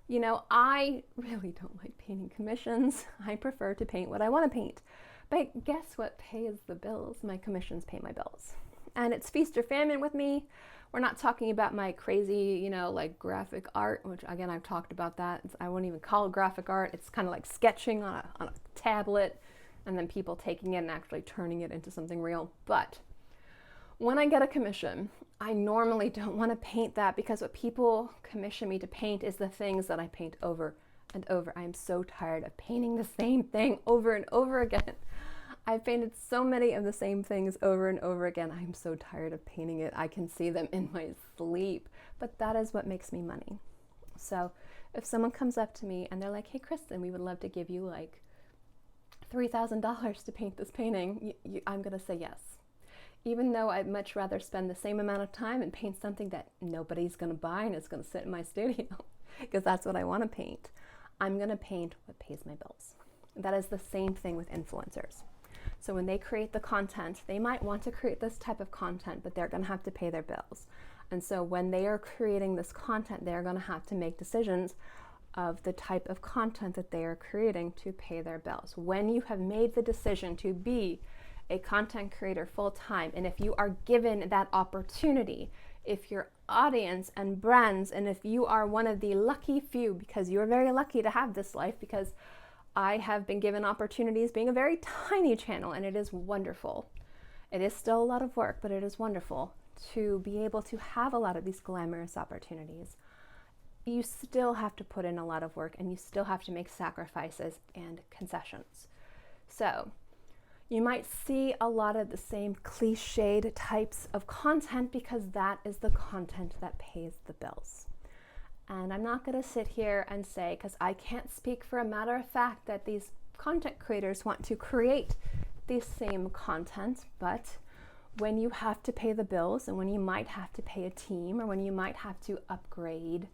you know, I really don't like painting commissions. I prefer to paint what I want to paint. But guess what pays the bills? My commissions pay my bills. And it's feast or famine with me. We're not talking about my crazy, you know, like graphic art, which again, I've talked about that. I wouldn't even call it graphic art. It's kind of like sketching on a tablet and then people taking it and actually turning it into something real. But when I get a commission, I normally don't want to paint that, because what people commission me to paint is the things that I paint over and over. I am so tired of painting the same thing over and over again. I've painted so many of the same things over and over again. I'm so tired of painting it. I can see them in my sleep, but that is what makes me money. So if someone comes up to me and they're like, hey, Kristin, we would love to give you like $3,000 to paint this painting, I'm going to say yes. Even though I'd much rather spend the same amount of time and paint something that nobody's going to buy and it's going to sit in my studio, because that's what I want to paint. I'm going to paint what pays my bills. That is the same thing with influencers. So when they create the content, they might want to create this type of content, but they're going to have to pay their bills. And so when they are creating this content, they're going to have to make decisions of the type of content that they are creating to pay their bills. When you have made the decision to be a content creator full time, and if you are given that opportunity, if your audience and brands, and if you are one of the lucky few, because you're very lucky to have this life, because I have been given opportunities being a very tiny channel, and it is wonderful. It is still a lot of work, but it is wonderful to be able to have a lot of these glamorous opportunities. You still have to put in a lot of work, and you still have to make sacrifices and concessions. So you might see a lot of the same cliched types of content because that is the content that pays the bills. And I'm not going to sit here and say, because I can't speak for a matter of fact that these content creators want to create the same content, but when you have to pay the bills, and when you might have to pay a team, or when you might have to upgrade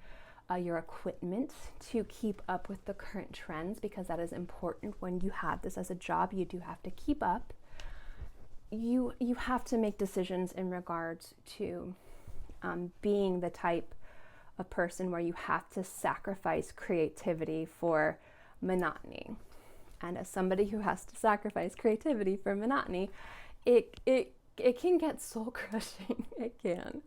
your equipment to keep up with the current trends, because that is important when you have this as a job, you do have to keep up. You have to make decisions in regards to being the type of person where you have to sacrifice creativity for monotony. And as somebody who has to sacrifice creativity for monotony, it can get soul crushing. It can.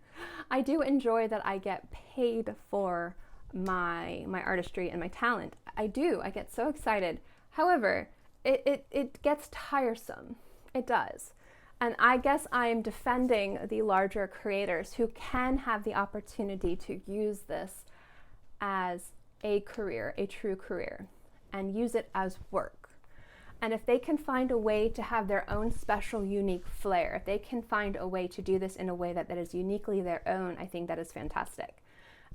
I do enjoy that I get paid for my artistry and my talent. I do. I get so excited. However, it gets tiresome. It does. And I guess I am defending the larger creators who can have the opportunity to use this as a career, a true career, and use it as work. And if they can find a way to have their own special, unique flair, if they can find a way to do this in a way that is uniquely their own, I think that is fantastic.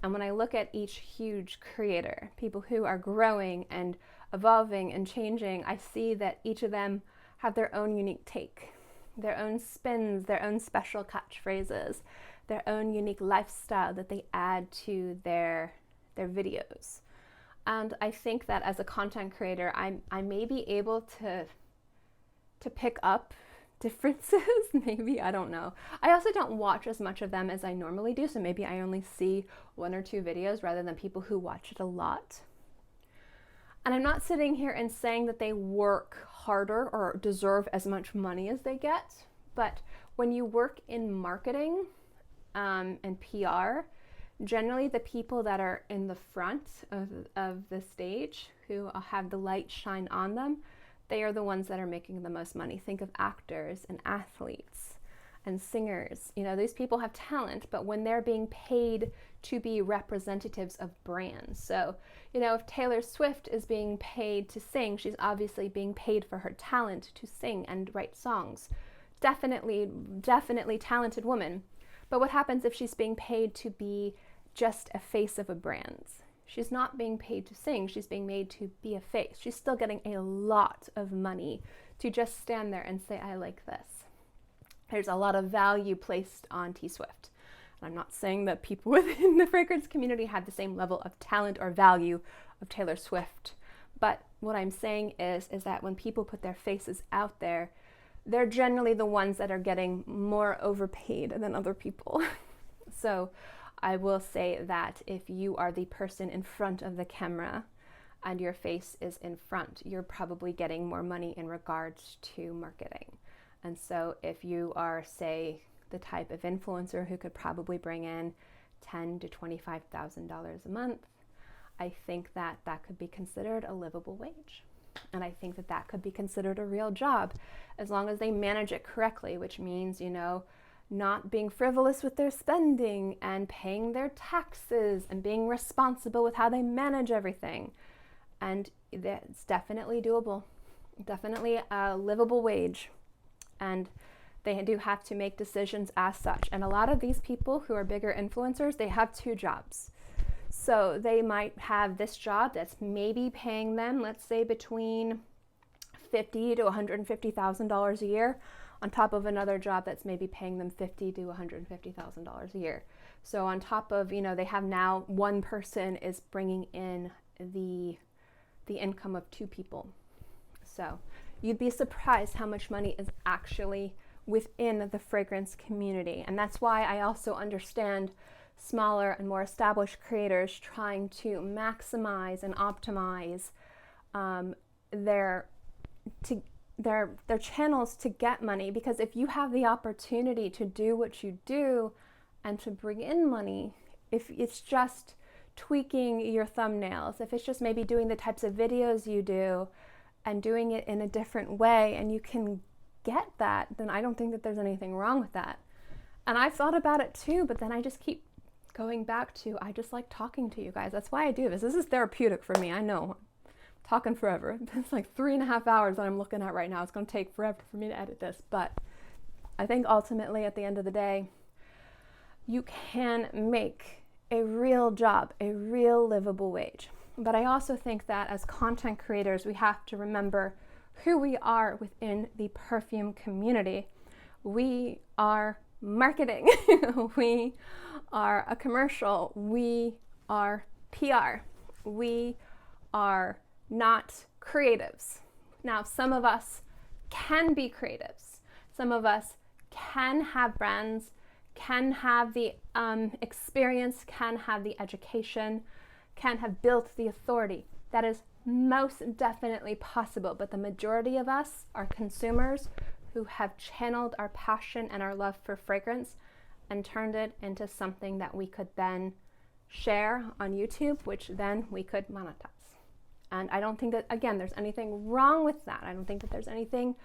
And when I look at each huge creator, people who are growing and evolving and changing, I see that each of them have their own unique take, their own spins, their own special catchphrases, their own unique lifestyle that they add to their videos. And I think that as a content creator, I may be able to pick up differences, maybe, I don't know. I also don't watch as much of them as I normally do, so maybe I only see 1 or 2 videos rather than people who watch it a lot. And I'm not sitting here and saying that they work harder or deserve as much money as they get, but when you work in marketing and PR, generally the people that are in the front of the stage, who have the light shine on them, they are the ones that are making the most money. Think of actors and athletes and singers. You know, these people have talent, but when they're being paid to be representatives of brands. So, you know, if Taylor Swift is being paid to sing, she's obviously being paid for her talent to sing and write songs. Definitely talented woman. But what happens if she's being paid to be just a face of a brand? She's not being paid to sing, she's being made to be a face. She's still getting a lot of money to just stand there and say, I like this. There's a lot of value placed on T Swift. And I'm not saying that people within the fragrance community have the same level of talent or value of Taylor Swift. But what I'm saying is that when people put their faces out there, they're generally the ones that are getting more overpaid than other people. So I will say that if you are the person in front of the camera and your face is in front, you're probably getting more money in regards to marketing. And so if you are, say, the type of influencer who could probably bring in $10,000 to $25,000 a month, I think that that could be considered a livable wage. And I think that that could be considered a real job as long as they manage it correctly, which means, you know, not being frivolous with their spending and paying their taxes and being responsible with how they manage everything. And it's definitely doable, definitely a livable wage. And they do have to make decisions as such. And a lot of these people who are bigger influencers, they have 2 jobs. So they might have this job that's maybe paying them, let's say, between $50,000 to $150,000 a year, on top of another job that's maybe paying them $50,000 to $150,000 a year. So on top of, you know, they have now one person is bringing in the income of 2 people. So you'd be surprised how much money is actually within the fragrance community. And that's why I also understand smaller and more established creators trying to maximize and optimize they're channels to get money, because if you have the opportunity to do what you do and to bring in money, if it's just tweaking your thumbnails, if it's just maybe doing the types of videos you do and doing it in a different way, and you can get that, then I don't think that there's anything wrong with that. And I've thought about it too, but then I just keep going back to, I just like talking to you guys. That's why I do this. This is therapeutic for me. I know, talking forever. It's like 3.5 hours that I'm looking at right now. It's going to take forever for me to edit this. But I think ultimately at the end of the day, you can make a real job, a real livable wage. But I also think that as content creators, we have to remember who we are within the perfume community. We are marketing. We are a commercial. We are PR. We are not creatives. Now, some of us can be creatives. Some of us can have brands, can have the experience, can have the education, can have built the authority. That is most definitely possible, but the majority of us are consumers who have channeled our passion and our love for fragrance and turned it into something that we could then share on YouTube, which then we could monetize. And I don't think that, again, there's anything wrong with that. I don't think that there's anything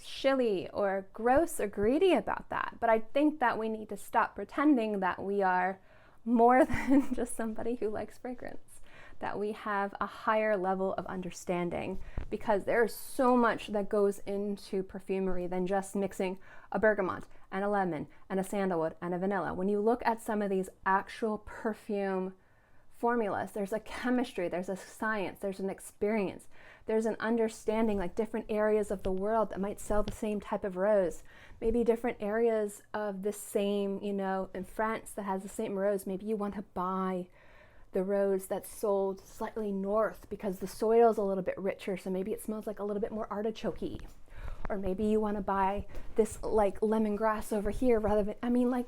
shilly or gross or greedy about that. But I think that we need to stop pretending that we are more than just somebody who likes fragrance, that we have a higher level of understanding, because there's so much that goes into perfumery than just mixing a bergamot and a lemon and a sandalwood and a vanilla. When you look at some of these actual perfume formulas, there's a chemistry, there's a science, there's an experience, there's an understanding, like different areas of the world that might sell the same type of rose, maybe different areas of the same, in France that has the same rose, maybe you want to buy the rose that's sold slightly north because the soil is a little bit richer, so maybe it smells like a little bit more artichoke-y. Or maybe you want to buy this like lemongrass over here rather than,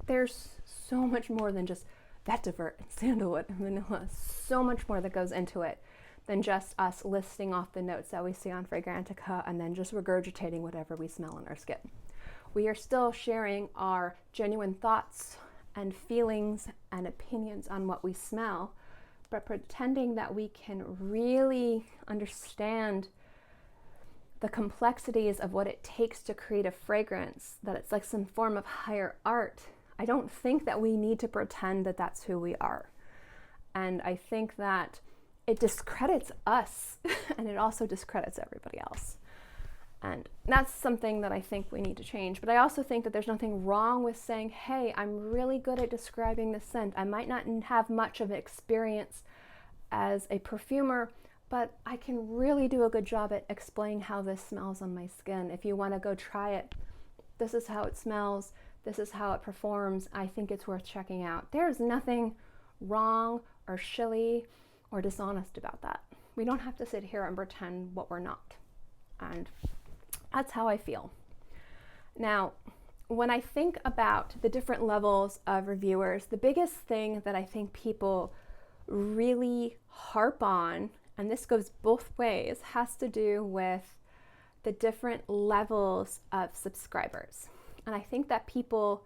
there's so much more than just vetiver and sandalwood and vanilla. So much more that goes into it than just us listing off the notes that we see on Fragrantica and then just regurgitating whatever we smell on our skin. We are still sharing our genuine thoughts and feelings and opinions on what we smell, but pretending that we can really understand the complexities of what it takes to create a fragrance, that it's like some form of higher art. I don't think that we need to pretend that that's who we are. And I think that it discredits us and it also discredits everybody else. And that's something that I think we need to change. But I also think that there's nothing wrong with saying, hey, I'm really good at describing the scent. I might not have much of an experience as a perfumer, but I can really do a good job at explaining how this smells on my skin. If you want to go try it, this is how it smells. This is how it performs. I think it's worth checking out. There's nothing wrong or shilly or dishonest about that. We don't have to sit here and pretend what we're not. And that's how I feel. Now, when I think about the different levels of reviewers, the biggest thing that I think people really harp on, and this goes both ways, has to do with the different levels of subscribers. And I think that people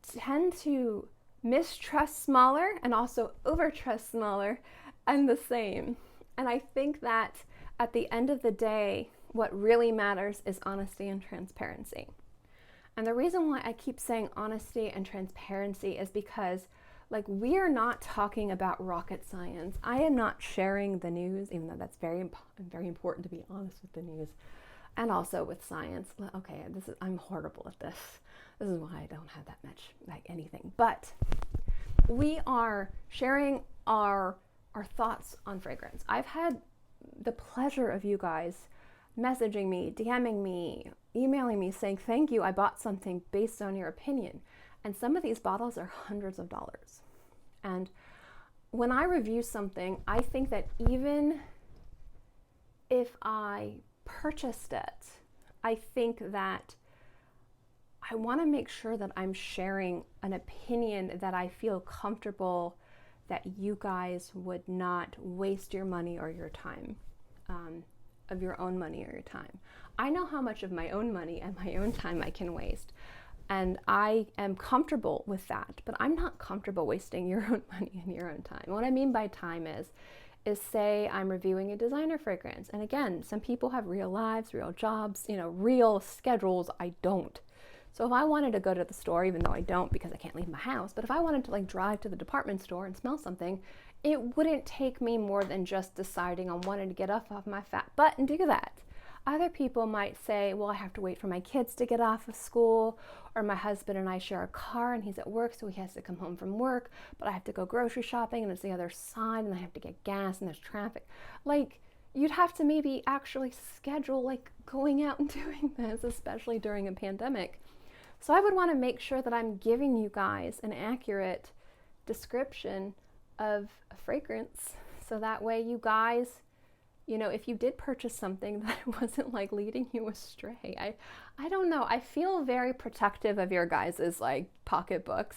tend to mistrust smaller and also overtrust smaller and the same. And I think that at the end of the day, what really matters is honesty and transparency. And the reason why I keep saying honesty and transparency is because, we are not talking about rocket science. I am not sharing the news, even though that's very important to be honest with the news, and also with science. Okay, I'm horrible at this. This is why I don't have that much anything. But we are sharing our thoughts on fragrance. I've had the pleasure of you guys messaging me, DMing me, emailing me saying, thank you, I bought something based on your opinion. And some of these bottles are hundreds of dollars. And when I review something, I think that even if I purchased it, I think that I want to make sure that I'm sharing an opinion that I feel comfortable that you guys would not waste your money or your time. of your own money or your time. I know how much of my own money and my own time I can waste. And I am comfortable with that, but I'm not comfortable wasting your own money and your own time. What I mean by time is say I'm reviewing a designer fragrance. And again, some people have real lives, real jobs, real schedules. I don't. So if I wanted to go to the store, even though I don't because I can't leave my house, but if I wanted to like drive to the department store and smell something, it wouldn't take me more than just deciding on wanting to get off my fat butt and do that. Other people might say, well, I have to wait for my kids to get off of school, or my husband and I share a car and he's at work, so he has to come home from work, but I have to go grocery shopping and it's the other side and I have to get gas and there's traffic. Like, you'd have to maybe actually schedule like going out and doing this, especially during a pandemic. So I would want to make sure that I'm giving you guys an accurate description of a fragrance, so that way you guys, if you did purchase something, that it wasn't like leading you astray. I don't know. I feel very protective of your guys' like pocketbooks,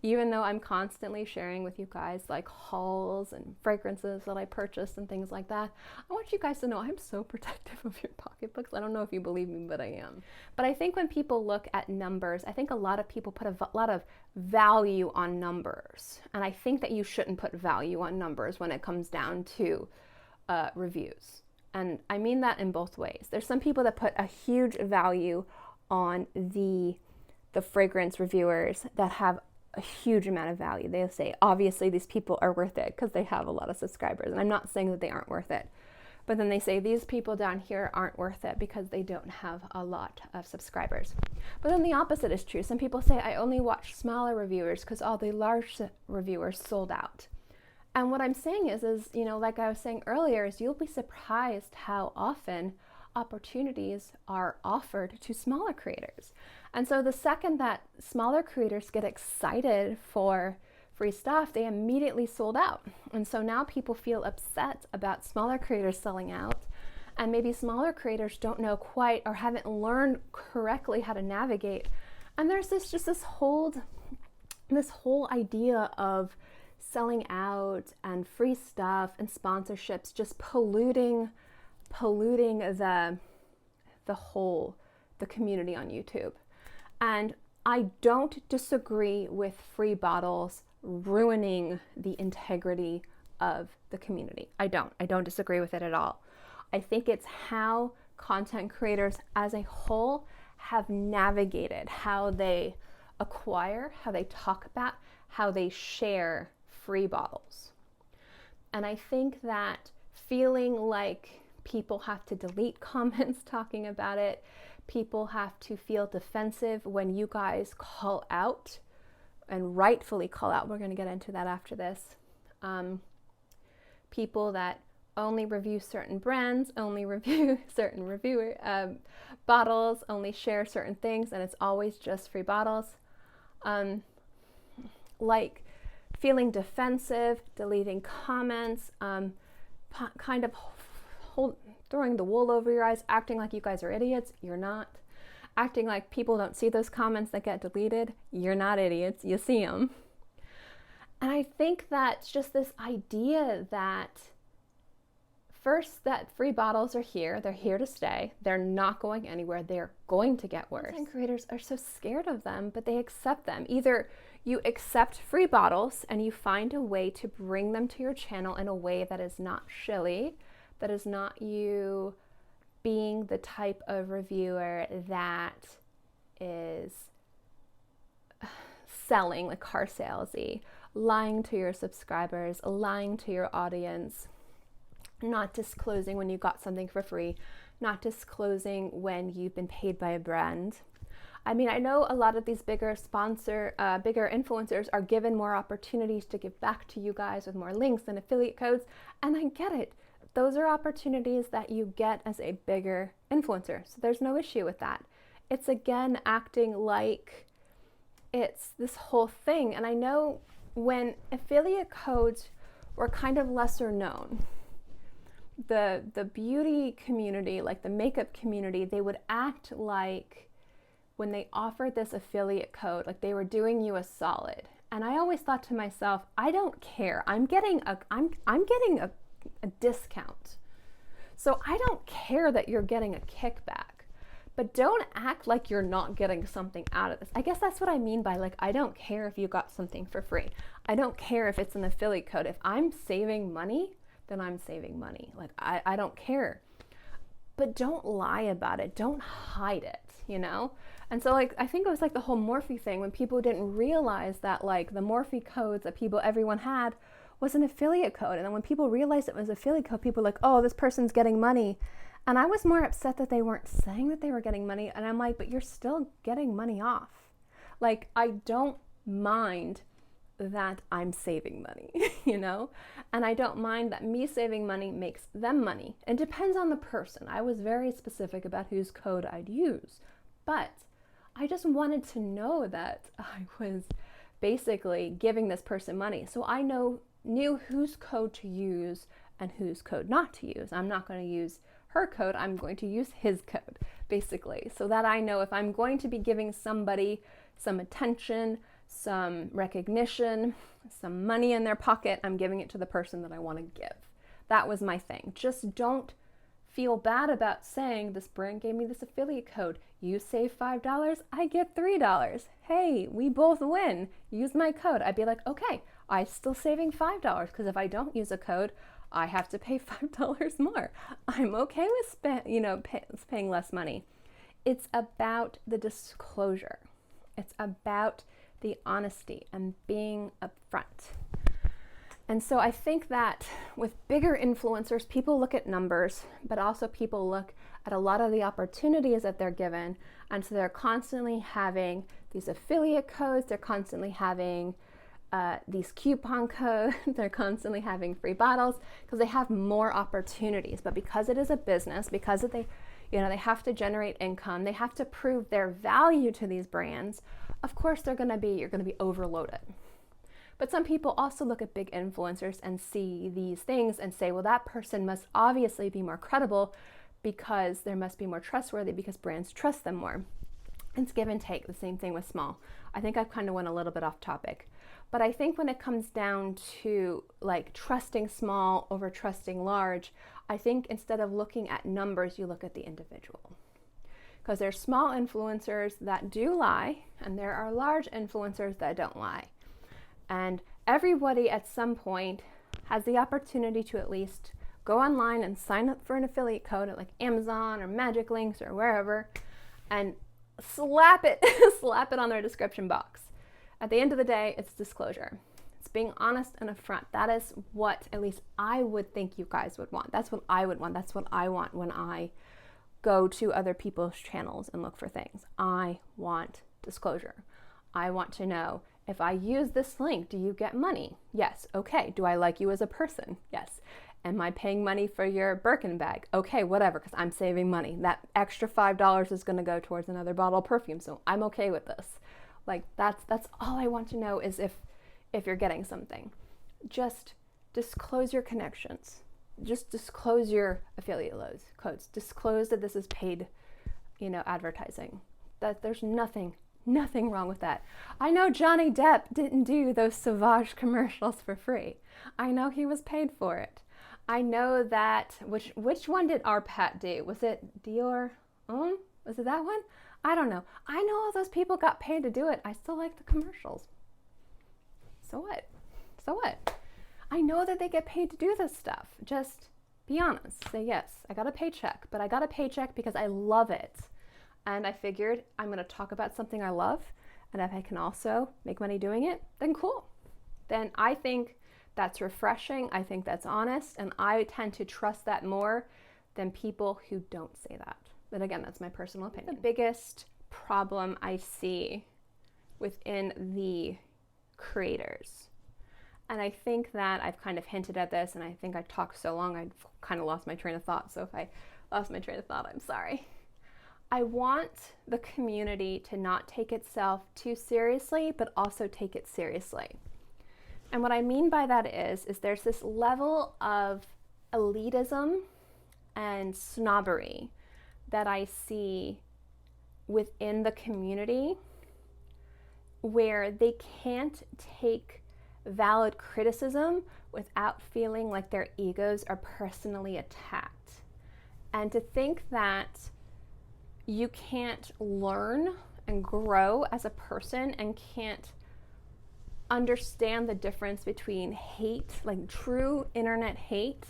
even though I'm constantly sharing with you guys like hauls and fragrances that I purchased and things like that. I want you guys to know I'm so protective of your pocketbooks. I don't know if you believe me, but I am. But I think when people look at numbers, I think a lot of people put a lot of value on numbers. And I think that you shouldn't put value on numbers when it comes down to reviews. And I mean that in both ways. There's some people that put a huge value on the fragrance reviewers that have a huge amount of value. They'll say, obviously these people are worth it because they have a lot of subscribers. And I'm not saying that they aren't worth it. But then they say these people down here aren't worth it because they don't have a lot of subscribers. But then the opposite is true. Some people say, I only watch smaller reviewers because all the large reviewers sold out. And what I'm saying is, like I was saying earlier, is you'll be surprised how often opportunities are offered to smaller creators. And so the second that smaller creators get excited for free stuff, they immediately sold out. And so now people feel upset about smaller creators selling out. And maybe smaller creators don't know quite or haven't learned correctly how to navigate. And there's this whole idea of selling out and free stuff and sponsorships just polluting the community on YouTube. And I don't disagree with free bottles ruining the integrity of the community. I don't disagree with it at all. I think it's how content creators as a whole have navigated, how they acquire, how they talk about, how they share free bottles. And I think that feeling like people have to delete comments talking about it, people have to feel defensive when you guys call out, and rightfully call out, we're going to get into that after this, people that only review certain brands, only review certain bottles, only share certain things, and it's always just free bottles, like feeling defensive, deleting comments, kind of throwing the wool over your eyes, acting like you guys are idiots. You're not. Acting like people don't see those comments that get deleted. You're not idiots. You see them. And I think that's just this idea that first, that free bottles are here. They're here to stay. They're not going anywhere. They're going to get worse. Content creators are so scared of them, but they accept them. Either you accept free bottles and you find a way to bring them to your channel in a way that is not shilly, that is not you being the type of reviewer that is selling, like car salesy, lying to your subscribers, lying to your audience, not disclosing when you got something for free, not disclosing when you've been paid by a brand. I mean, I know a lot of these bigger influencers are given more opportunities to give back to you guys with more links and affiliate codes, and I get it. Those are opportunities that you get as a bigger influencer, so there's no issue with that. It's again acting like it's this whole thing, and I know when affiliate codes were kind of lesser known, the beauty community, like the makeup community, they would act like when they offered this affiliate code, like they were doing you a solid. And I always thought to myself, I don't care. I'm getting a discount. So I don't care that you're getting a kickback, but don't act like you're not getting something out of this. I guess that's what I mean by like, I don't care if you got something for free. I don't care if it's an affiliate code. If I'm saving money, then I'm saving money. Like, I don't care. But don't lie about it. Don't hide it, you know? And so like, I think it was like the whole Morphe thing when people didn't realize that like the Morphe codes that everyone had was an affiliate code. And then when people realized it was an affiliate code, people were like, oh, this person's getting money. And I was more upset that they weren't saying that they were getting money. And I'm like, but you're still getting money off. Like, I don't mind that I'm saving money, you know? And I don't mind that me saving money makes them money. It depends on the person. I was very specific about whose code I'd use. But I just wanted to know that I was basically giving this person money. So I knew whose code to use and whose code not to use. I'm not going to use her code. I'm going to use his code, basically, so that I know if I'm going to be giving somebody some attention, some recognition, some money in their pocket, I'm giving it to the person that I want to give. That was my thing. Just don't feel bad about saying this brand gave me this affiliate code. You save $5, I get $3. Hey, we both win. Use my code. I'd be like, okay, I'm still saving $5 because if I don't use a code, I have to pay $5 more. I'm okay with paying less money. It's about the disclosure. It's about the honesty and being upfront. And so I think that with bigger influencers, people look at numbers, but also people look at a lot of the opportunities that they're given. And so they're constantly having these affiliate codes, they're constantly having these coupon codes, they're constantly having free bottles because they have more opportunities. But because it is a business, because they have to generate income, they have to prove their value to these brands, of course you're going to be overloaded. But some people also look at big influencers and see these things and say, well, that person must obviously be more credible because there must be more trustworthy because brands trust them more. It's give and take, the same thing with small. I think I kind of went a little bit off topic. But I think when it comes down to like trusting small over trusting large, I think instead of looking at numbers, you look at the individual. Because there's small influencers that do lie, and there are large influencers that don't lie. And everybody at some point has the opportunity to at least go online and sign up for an affiliate code at like Amazon or Magic Links or wherever and slap it on their description box. At the end of the day, it's disclosure. It's being honest and upfront. That is what at least I would think you guys would want. That's what I would want. That's what I want when I go to other people's channels and look for things. I want disclosure. I want to know, if I use this link, do you get money? Yes. Okay. Do I like you as a person? Yes. Am I paying money for your Birkin bag? Okay, whatever, because I'm saving money. That extra $5 is going to go towards another bottle of perfume, so I'm okay with this. Like, that's all I want to know is if you're getting something. Just disclose your connections. Just disclose your affiliate codes. Disclose that this is paid, advertising. That there's nothing wrong with that. I know Johnny Depp didn't do those Sauvage commercials for free. I know he was paid for it. I know that, which one did our Pat do? Was it Dior? Was it that one? I don't know. I know all those people got paid to do it. I still like the commercials. So what? I know that they get paid to do this stuff. Just be honest. Say, yes, I got a paycheck, but I got a paycheck because I love it. And I figured I'm going to talk about something I love. And if I can also make money doing it, then cool. Then I think that's refreshing. I think that's honest. And I tend to trust that more than people who don't say that. But again, that's my personal opinion. The biggest problem I see within the creators, and I think that I've kind of hinted at this, and I think I talked so long I kind of lost my train of thought. So if I lost my train of thought, I'm sorry. I want the community to not take itself too seriously, but also take it seriously. And what I mean by that is there's this level of elitism and snobbery that I see within the community where they can't take valid criticism without feeling like their egos are personally attacked. And to think that you can't learn and grow as a person and can't understand the difference between hate, like true internet hate,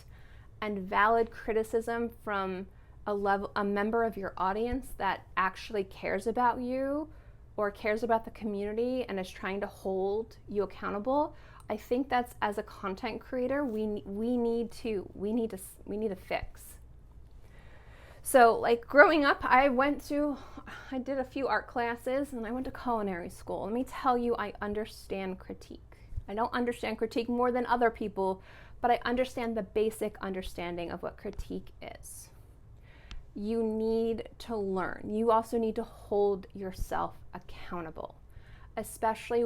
and valid criticism from a member of your audience that actually cares about you or cares about the community and is trying to hold you accountable. I think that's, as a content creator, we need to fix. So like growing up, I did a few art classes and I went to culinary school. Let me tell you, I understand critique. I don't understand critique more than other people, but I understand the basic understanding of what critique is. You need to learn. You also need to hold yourself accountable, especially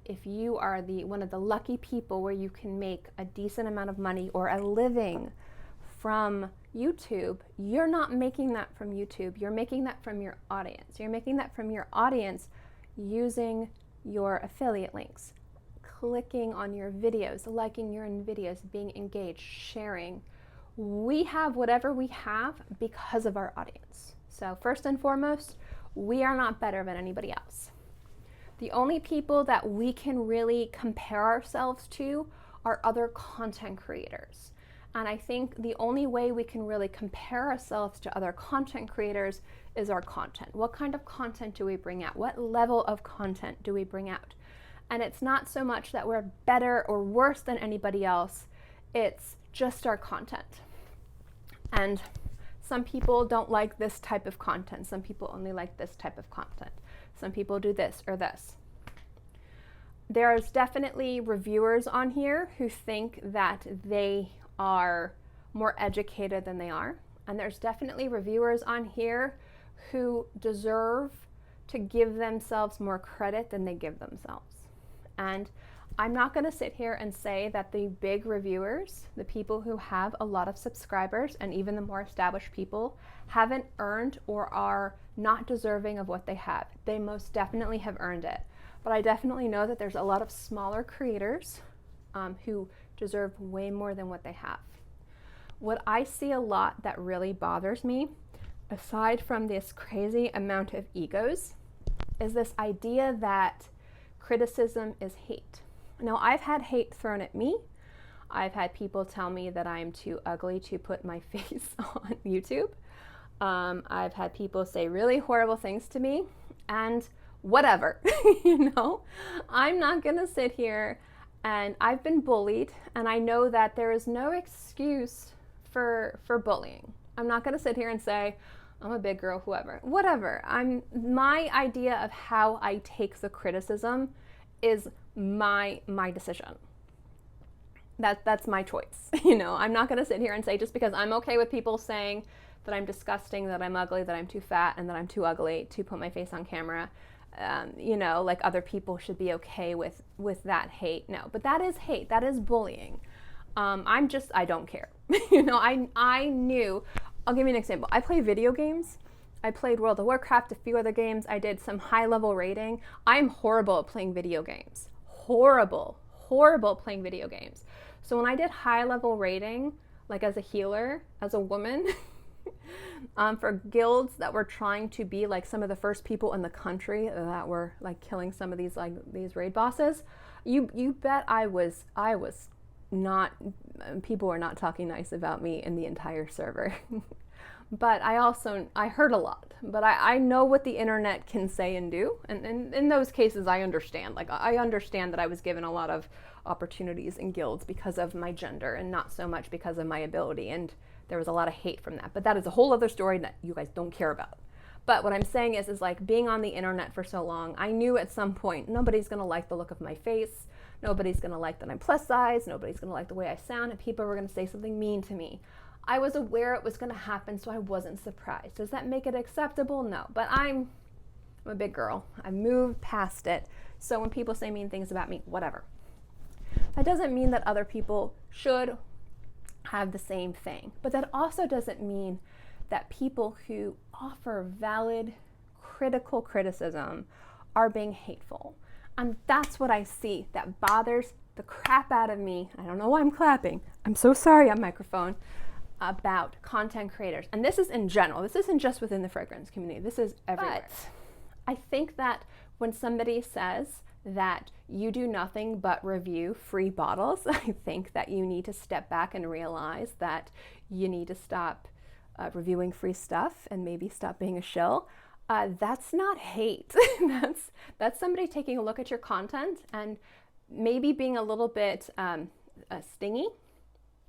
if you are one of the lucky people where you can make a decent amount of money or a living from YouTube. You're not making that from YouTube. You're making that from your audience. You're making that from your audience using your affiliate links, clicking on your videos, liking your videos, being engaged, sharing. We have whatever we have because of our audience. So first and foremost, we are not better than anybody else. The only people that we can really compare ourselves to are other content creators. And I think the only way we can really compare ourselves to other content creators is our content. What kind of content do we bring out? What level of content do we bring out? And it's not so much that we're better or worse than anybody else, it's just our content. And some people don't like this type of content. Some people only like this type of content. Some people do this or this. There's definitely reviewers on here who think that they are more educated than they are. And there's definitely reviewers on here who deserve to give themselves more credit than they give themselves. And I'm not going to sit here and say that the big reviewers, the people who have a lot of subscribers, and even the more established people, haven't earned or are not deserving of what they have. They most definitely have earned it. But I definitely know that there's a lot of smaller creators who deserve way more than what they have. What I see a lot that really bothers me, aside from this crazy amount of egos, is this idea that criticism is hate. Now, I've had hate thrown at me. I've had people tell me that I'm too ugly to put my face on YouTube. I've had people say really horrible things to me, and whatever, I'm not gonna sit here, and I've been bullied, and I know that there is no excuse for bullying. I'm not gonna sit here and say, I'm a big girl, whatever. My idea of how I take the criticism is my decision. That's my choice. I'm not gonna sit here and say, just because I'm okay with people saying that I'm disgusting, that I'm ugly, that I'm too fat, and that I'm too ugly to put my face on camera, like other people should be okay with that hate. No, but that is hate. That is bullying. I don't care. I knew. I'll give you an example. I play video games. I played World of Warcraft, a few other games. I did some high-level raiding. I'm horrible at playing video games. Horrible playing video games. So when I did high-level raiding, like as a healer, as a woman, for guilds that were trying to be like some of the first people in the country that were like killing some of these raid bosses, you bet I was not, people were not talking nice about me in the entire server. But I heard a lot, but I know what the internet can say and do. And in those cases, I understand. Like, I understand that I was given a lot of opportunities in guilds because of my gender and not so much because of my ability. And there was a lot of hate from that. But that is a whole other story that you guys don't care about. But what I'm saying is like being on the internet for so long, I knew at some point nobody's going to like the look of my face. Nobody's going to like that I'm plus size. Nobody's going to like the way I sound. And people were going to say something mean to me. I was aware it was going to happen, so I wasn't surprised. Does that make it acceptable? No, but I'm a big girl. I moved past it. So when people say mean things about me, whatever. That doesn't mean that other people should have the same thing. But that also doesn't mean that people who offer valid, critical criticism are being hateful. And that's what I see that bothers the crap out of me. I don't know why I'm clapping. I'm so sorry on microphone. about content creators, and this is in general, this isn't just within the fragrance community, this is everywhere. But I think that when somebody says that you do nothing but review free bottles, I think that you need to step back and realize that you need to stop reviewing free stuff and maybe stop being a shill. That's not hate. that's somebody taking a look at your content and maybe being a little bit stingy,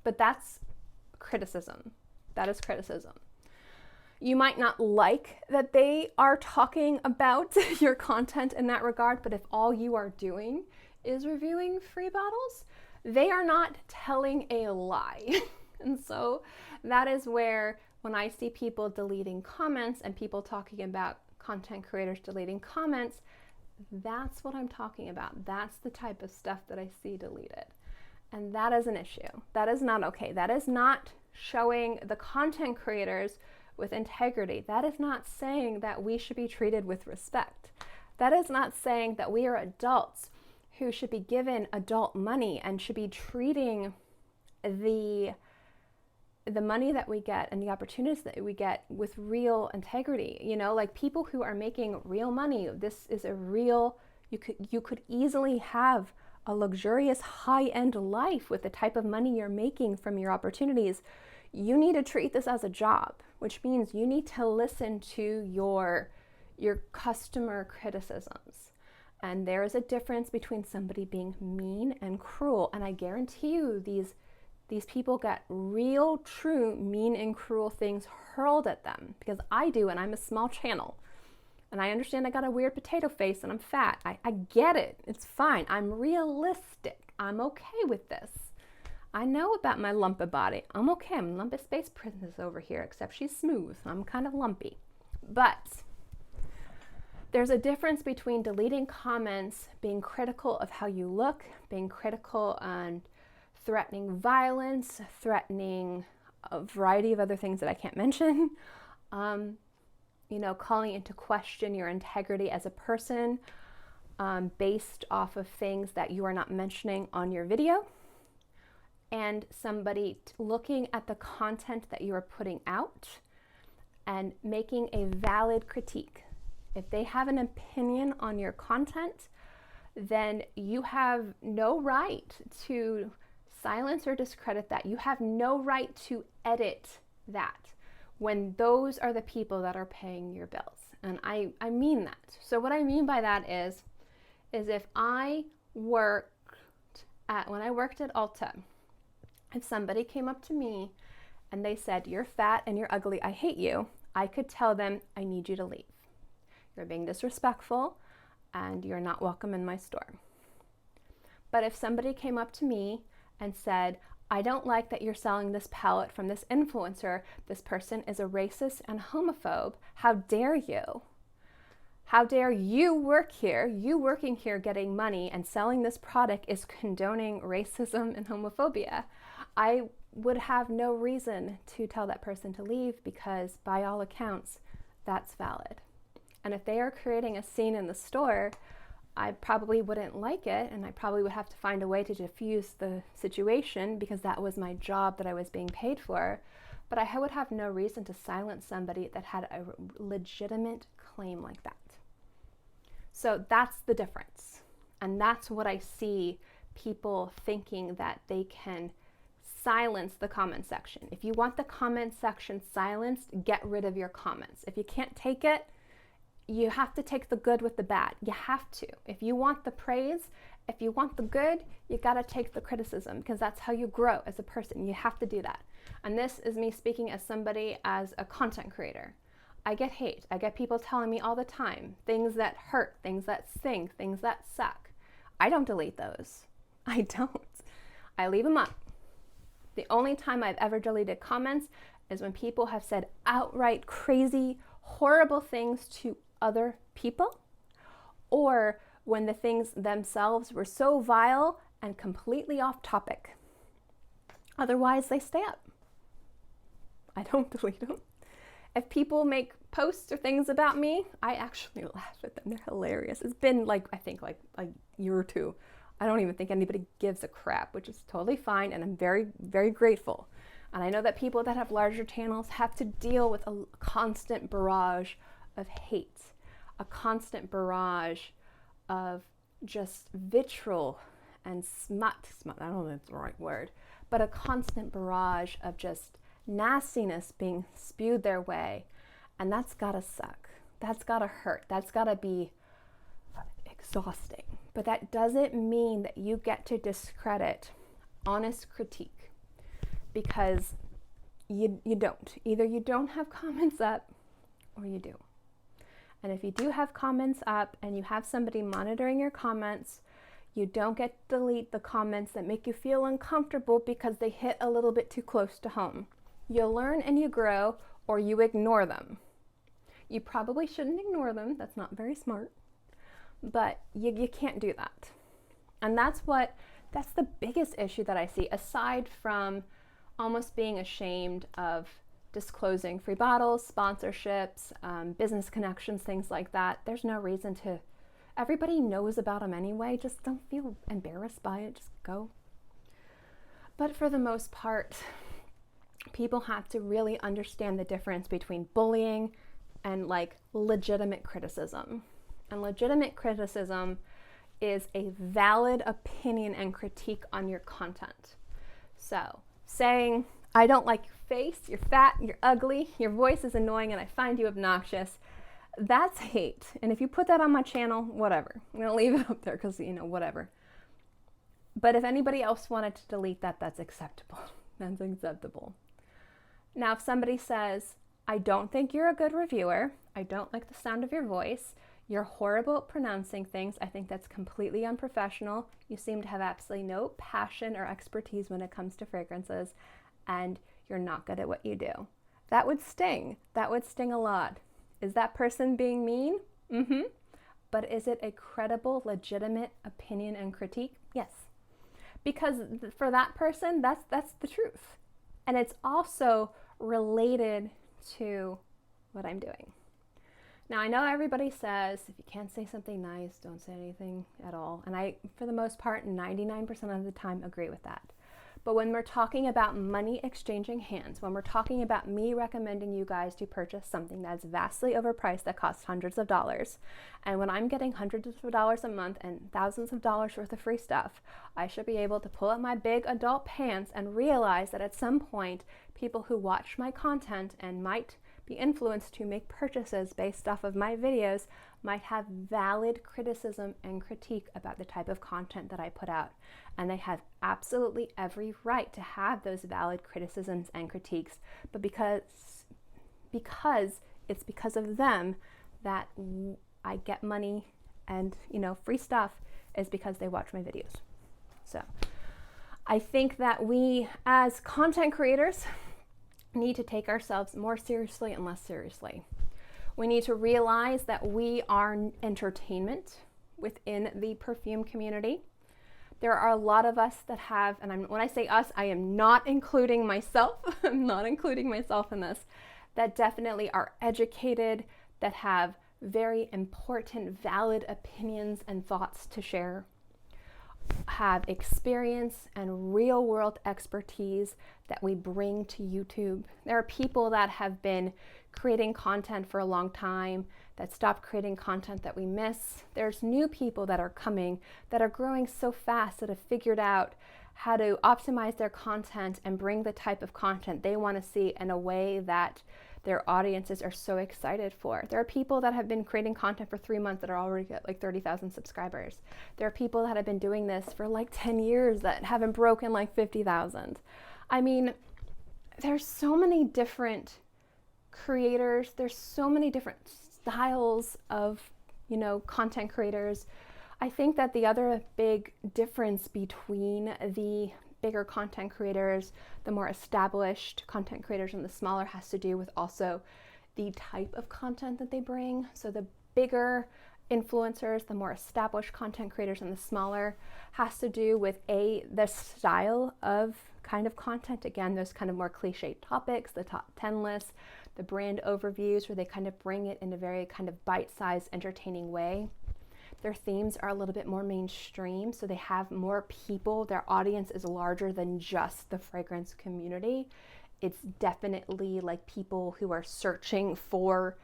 but that's criticism. That is criticism. You might not like that they are talking about your content in that regard, but if all you are doing is reviewing free bottles, they are not telling a lie. And so that is where, when I see people deleting comments and people talking about content creators deleting comments, that's what I'm talking about. That's the type of stuff that I see deleted. And that is an issue. That is not okay. That is not showing the content creators with integrity. That is not saying that we should be treated with respect. That is not saying that we are adults who should be given adult money and should be treating the money that we get and the opportunities that we get with real integrity. You know, like people who are making real money, this is a real, you could easily have a luxurious high-end life with the type of money you're making from your opportunities. You need to treat this as a job, which means you need to listen to your customer criticisms. And there is a difference between somebody being mean and cruel. And I guarantee you these people get real, true, mean and cruel things hurled at them, because I do, and I'm a small channel. And I understand I got a weird potato face and I'm fat. I get it. It's fine. I'm realistic. I'm okay with this. I know about my lumpy body. I'm okay. I'm lumpy space princess over here, except she's smooth. I'm kind of lumpy. But there's a difference between deleting comments, being critical of how you look, being critical and threatening violence, threatening a variety of other things that I can't mention, you know, calling into question your integrity as a person based off of things that you are not mentioning on your video, and somebody looking at the content that you are putting out and making a valid critique. If they have an opinion on your content, then you have no right to silence or discredit that. You have no right to edit that when those are the people that are paying your bills. And I mean that. So what I mean by that is if I when I worked at Ulta, if somebody came up to me and they said, "You're fat and you're ugly, I hate you," I could tell them, "I need you to leave. You're being disrespectful and you're not welcome in my store." But if somebody came up to me and said, "I don't like that you're selling this palette from this influencer. This person is a racist and homophobe. How dare you? How dare you work here? You working here getting money and selling this product is condoning racism and homophobia." I would have no reason to tell that person to leave, because by all accounts, that's valid. And if they are creating a scene in the store, I probably wouldn't like it, and I probably would have to find a way to diffuse the situation, because that was my job that I was being paid for. But I would have no reason to silence somebody that had a legitimate claim like that. So that's the difference. And that's what I see people thinking, that they can silence the comment section. If you want the comment section silenced, get rid of your comments. If you can't take it, you have to take the good with the bad. You have to. If you want the praise, if you want the good, you got to take the criticism, because that's how you grow as a person. You have to do that. And this is me speaking as somebody, as a content creator. I get hate. I get people telling me all the time things that hurt, things that sting, things that suck. I don't delete those. I don't. I leave them up. The only time I've ever deleted comments is when people have said outright crazy, horrible things to other people, or when the things themselves were so vile and completely off topic. Otherwise, they stay up. I don't delete them. If people make posts or things about me, I actually laugh at them. They're hilarious. It's been I think a year or two. I don't even think anybody gives a crap, which is totally fine, and I'm very, very grateful. And I know that people that have larger channels have to deal with a constant barrage of hate, a constant barrage of just vitriol and smut, I don't know if that's the right word, but a constant barrage of just nastiness being spewed their way. And that's gotta suck. That's gotta hurt. That's gotta be exhausting. But that doesn't mean that you get to discredit honest critique, because you don't. Either you don't have comments up or you do. And if you do have comments up and you have somebody monitoring your comments, you don't get to delete the comments that make you feel uncomfortable because they hit a little bit too close to home. You learn and you grow, or you ignore them. You probably shouldn't ignore them. That's not very smart. But you can't do that. And that's the biggest issue that I see, aside from almost being ashamed of disclosing free bottles, sponsorships, business connections, things like that. There's no reason to. Everybody knows about them anyway. Just don't feel embarrassed by it. Just go. But for the most part, people have to really understand the difference between bullying and like legitimate criticism. And legitimate criticism is a valid opinion and critique on your content. So saying, I don't like your face, you're fat, you're ugly, your voice is annoying, and I find you obnoxious, that's hate. And if you put that on my channel, whatever. I'm gonna leave it up there because, whatever. But if anybody else wanted to delete that, that's acceptable. That's acceptable. Now, if somebody says, I don't think you're a good reviewer, I don't like the sound of your voice, you're horrible at pronouncing things, I think that's completely unprofessional, you seem to have absolutely no passion or expertise when it comes to fragrances, and you're not good at what you do. That would sting. That would sting a lot. Is that person being mean? Mm-hmm. But is it a credible, legitimate opinion and critique? Yes. Because for that person, that's the truth. And it's also related to what I'm doing. Now, I know everybody says, if you can't say something nice, don't say anything at all. And I, for the most part, 99% of the time agree with that. But when we're talking about money exchanging hands, when we're talking about me recommending you guys to purchase something that's vastly overpriced that costs hundreds of dollars, and when I'm getting hundreds of dollars a month and thousands of dollars worth of free stuff, I should be able to pull up my big adult pants and realize that at some point, people who watch my content and might be influenced to make purchases based off of my videos might have valid criticism and critique about the type of content that I put out. And they have absolutely every right to have those valid criticisms and critiques. But because it's because of them that I get money and, free stuff, is because they watch my videos. So I think that we as content creators need to take ourselves more seriously and less seriously. We need to realize that we are entertainment within the perfume community. There are a lot of us that have, and when I say us, I am not including myself. I'm not including myself in this, that definitely are educated, that have very important, valid opinions and thoughts to share, have experience and real world expertise that we bring to YouTube. There are people that have been creating content for a long time that stopped creating content that we miss. There's new people that are coming that are growing so fast that have figured out how to optimize their content and bring the type of content they want to see in a way that their audiences are so excited for. There are people that have been creating content for 3 months that are already at like 30,000 subscribers. There are people that have been doing this for like 10 years that haven't broken like 50,000. I mean, there's so many different creators. There's so many different styles of, content creators. I think that the other big difference between the bigger content creators, the more established content creators, and the smaller has to do with also the type of content that they bring. So the bigger influencers, the more established content creators, and the smaller has to do with the style of kind of content. Again, those kind of more cliche topics, the top 10 lists, the brand overviews, where they kind of bring it in a very kind of bite-sized, entertaining way. Their themes are a little bit more mainstream, so they have more people. Their audience is larger than just the fragrance community. it's definitely like people who are searching for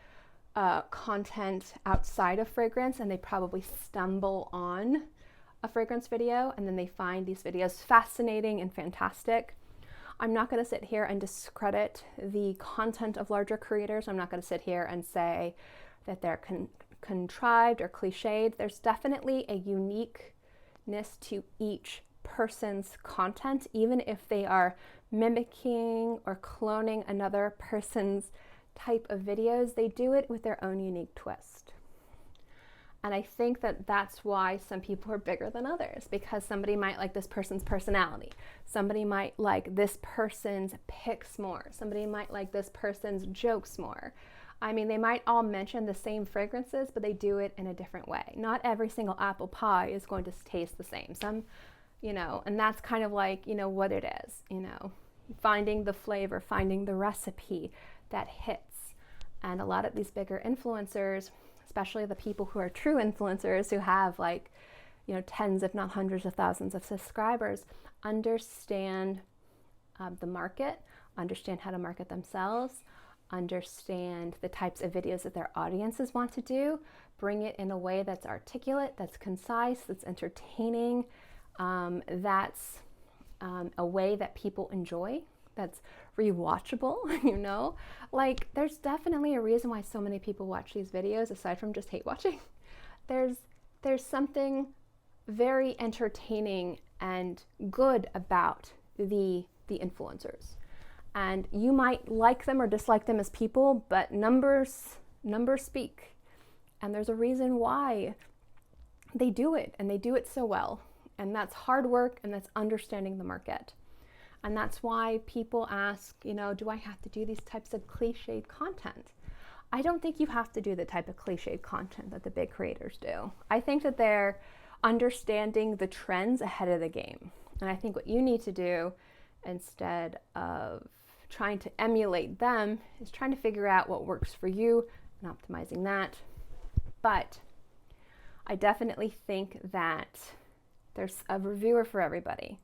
content outside of fragrance, and they probably stumble on a fragrance video and then they find these videos fascinating and fantastic. I'm not going to sit here and discredit the content of larger creators. I'm not going to sit here and say that they're contrived or cliched. There's definitely a uniqueness to each person's content, even if they are mimicking or cloning another person's type of videos. They do it with their own unique twist. And I think that that's why some people are bigger than others, because somebody might like this person's personality. Somebody might like this person's pics more. Somebody might like this person's jokes more. I mean, they might all mention the same fragrances, but they do it in a different way. Not every single apple pie is going to taste the same. Some, you know, and that's kind of like, you know, what it is, you know, finding the flavor, finding the recipe that hits. And a lot of these bigger influencers, especially the people who are true influencers who have like, you know, tens if not hundreds of thousands of subscribers, understand the market, understand how to market themselves, understand the types of videos that their audiences want to do, bring it in a way that's articulate, that's concise, that's entertaining, that's a way that people enjoy, that's rewatchable, you know? Like, there's definitely a reason why so many people watch these videos, aside from just hate watching. There's something very entertaining and good about the influencers. And you might like them or dislike them as people, but numbers speak. And there's a reason why they do it, and they do it so well. And that's hard work, and that's understanding the market. And that's why people ask, you know, do I have to do these types of cliched content? I don't think you have to do the type of cliched content that the big creators do. I think that they're understanding the trends ahead of the game. And I think what you need to do, instead of trying to emulate them, is trying to figure out what works for you and optimizing that. But I definitely think that there's a reviewer for everybody.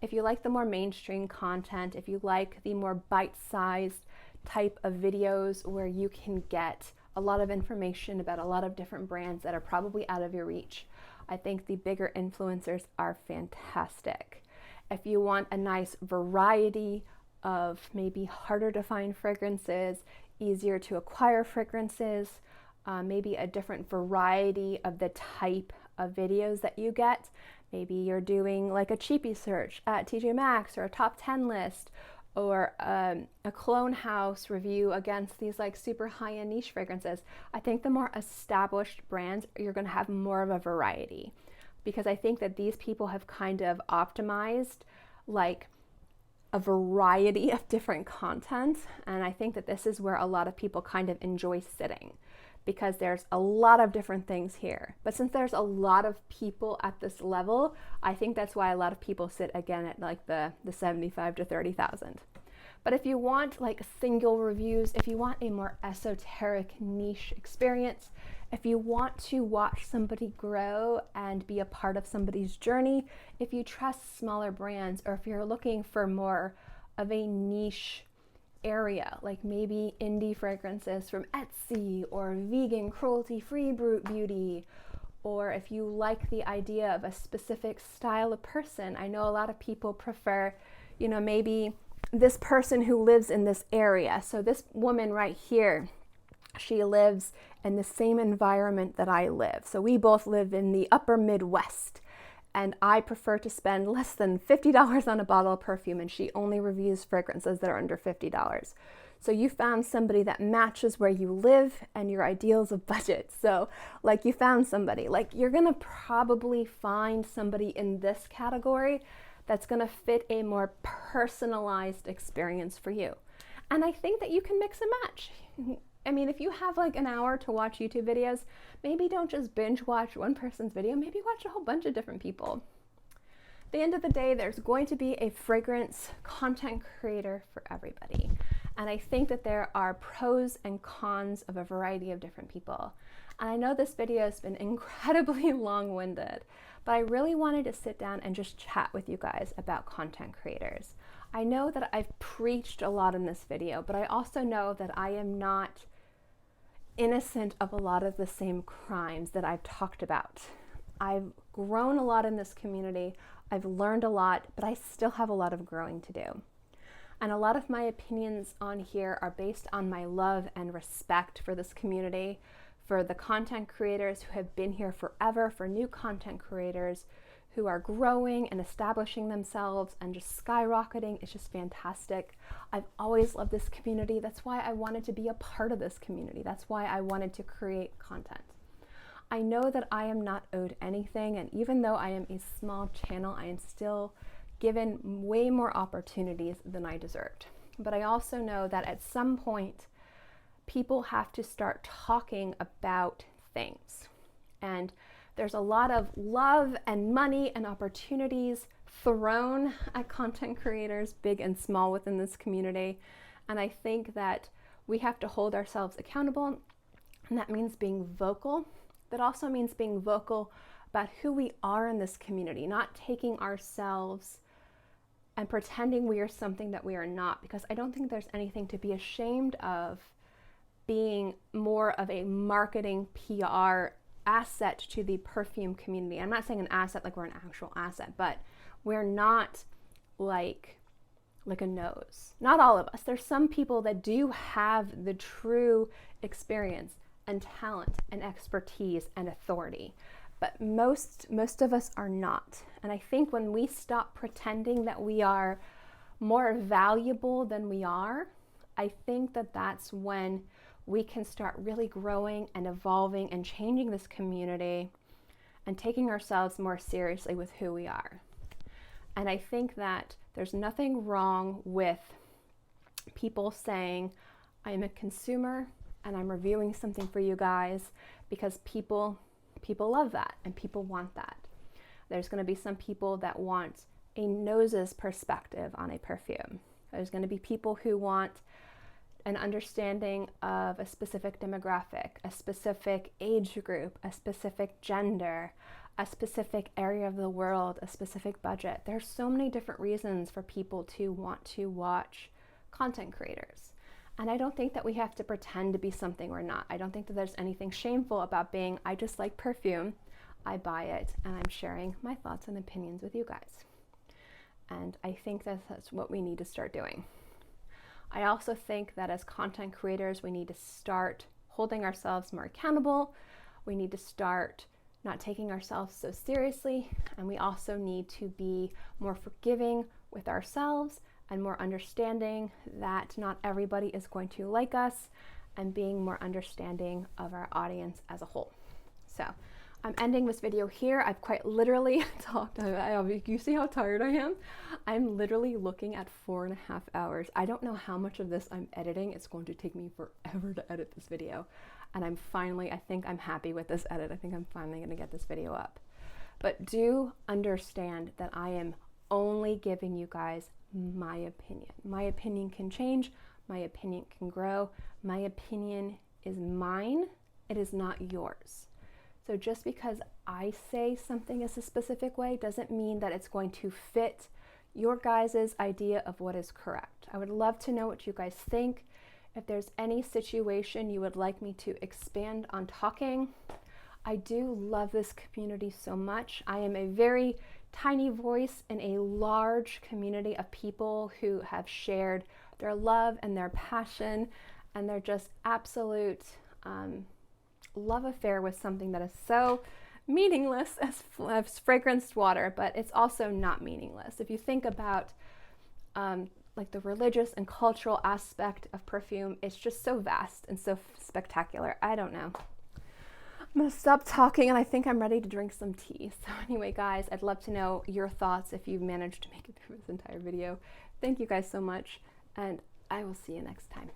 If you like the more mainstream content, if you like the more bite-sized type of videos where you can get a lot of information about a lot of different brands that are probably out of your reach, I think the bigger influencers are fantastic. If you want a nice variety of maybe harder to find fragrances, easier to acquire fragrances, maybe a different variety of the type of videos that you get. Maybe you're doing like a cheapie search at TJ Maxx or a top 10 list, or a clone house review against these like super high-end niche fragrances. I think the more established brands, you're going to have more of a variety, because I think that these people have kind of optimized like a variety of different content. And I think that this is where a lot of people kind of enjoy sitting, because there's a lot of different things here. But since there's a lot of people at this level, I think that's why a lot of people sit again at like the 75 to 30,000. But if you want like single reviews, if you want a more esoteric niche experience, if you want to watch somebody grow and be a part of somebody's journey, if you trust smaller brands, or if you're looking for more of a niche area, like maybe indie fragrances from Etsy, or vegan cruelty-free beauty, or if you like the idea of a specific style of person. I know a lot of people prefer, you know, maybe this person who lives in this area. So this woman right here, she lives in the same environment that I live. So we both live in the upper Midwest, and I prefer to spend less than $50 on a bottle of perfume, and she only reviews fragrances that are under $50. So you found somebody that matches where you live and your ideals of budget. So like you found somebody, like you're gonna probably find somebody in this category that's gonna fit a more personalized experience for you. And I think that you can mix and match. I mean, if you have like an hour to watch YouTube videos, maybe don't just binge watch one person's video, maybe watch a whole bunch of different people. At the end of the day, there's going to be a fragrance content creator for everybody. And I think that there are pros and cons of a variety of different people. And I know this video has been incredibly long-winded, but I really wanted to sit down and just chat with you guys about content creators. I know that I've preached a lot in this video, but I also know that I am not innocent of a lot of the same crimes that I've talked about. I've grown a lot in this community, I've learned a lot, but I still have a lot of growing to do. And a lot of my opinions on here are based on my love and respect for this community, for the content creators who have been here forever, for new content creators who are growing and establishing themselves and just skyrocketing. It's just fantastic. I've always loved this community. That's why I wanted to be a part of this community. That's why I wanted to create content. I know that I am not owed anything, and even though I am a small channel, I am still given way more opportunities than I deserved. But I also know that at some point, people have to start talking about things. And there's a lot of love and money and opportunities thrown at content creators, big and small, within this community. And I think that we have to hold ourselves accountable, and that means being vocal. That also means being vocal about who we are in this community, not taking ourselves and pretending we are something that we are not, because I don't think there's anything to be ashamed of being more of a marketing PR asset to the perfume community. I'm not saying an asset like we're an actual asset, but we're not like a nose. Not all of us. There's some people that do have the true experience and talent and expertise and authority, but most of us are not. And I think when we stop pretending that we are more valuable than we are, I think that that's when we can start really growing and evolving and changing this community and taking ourselves more seriously with who we are. And I think that there's nothing wrong with people saying, I'm a consumer and I'm reviewing something for you guys, because people love that and people want that. There's going to be some people that want a noses perspective on a perfume. There's going to be people who want an understanding of a specific demographic, a specific age group, a specific gender, a specific area of the world, a specific budget. There's so many different reasons for people to want to watch content creators. And I don't think that we have to pretend to be something we're not. I don't think that there's anything shameful about being, I just like perfume, I buy it, and I'm sharing my thoughts and opinions with you guys. And I think that that's what we need to start doing. I also think that as content creators, we need to start holding ourselves more accountable. We need to start not taking ourselves so seriously. And we also need to be more forgiving with ourselves and more understanding that not everybody is going to like us, and being more understanding of our audience as a whole. So I'm ending this video here. I've quite literally talked, you see how tired I am? I'm literally looking at 4.5 hours. I don't know how much of this I'm editing. It's going to take me forever to edit this video. And I think I'm happy with this edit. I think I'm finally gonna get this video up. But do understand that I am only giving you guys my opinion. My opinion can change. My opinion can grow. My opinion is mine. It is not yours. So just because I say something is a specific way doesn't mean that it's going to fit your guys' idea of what is correct. I would love to know what you guys think. If there's any situation you would like me to expand on talking. I do love this community so much. I am a very tiny voice in a large community of people who have shared their love and their passion and their just absolute love affair with something that is so meaningless as fragranced water, but it's also not meaningless. If you think about like the religious and cultural aspect of perfume, it's just so vast and so spectacular. I don't know. I'm gonna stop talking, and I think I'm ready to drink some tea. So anyway, guys, I'd love to know your thoughts if you've managed to make it through this entire video. Thank you guys so much, and I will see you next time.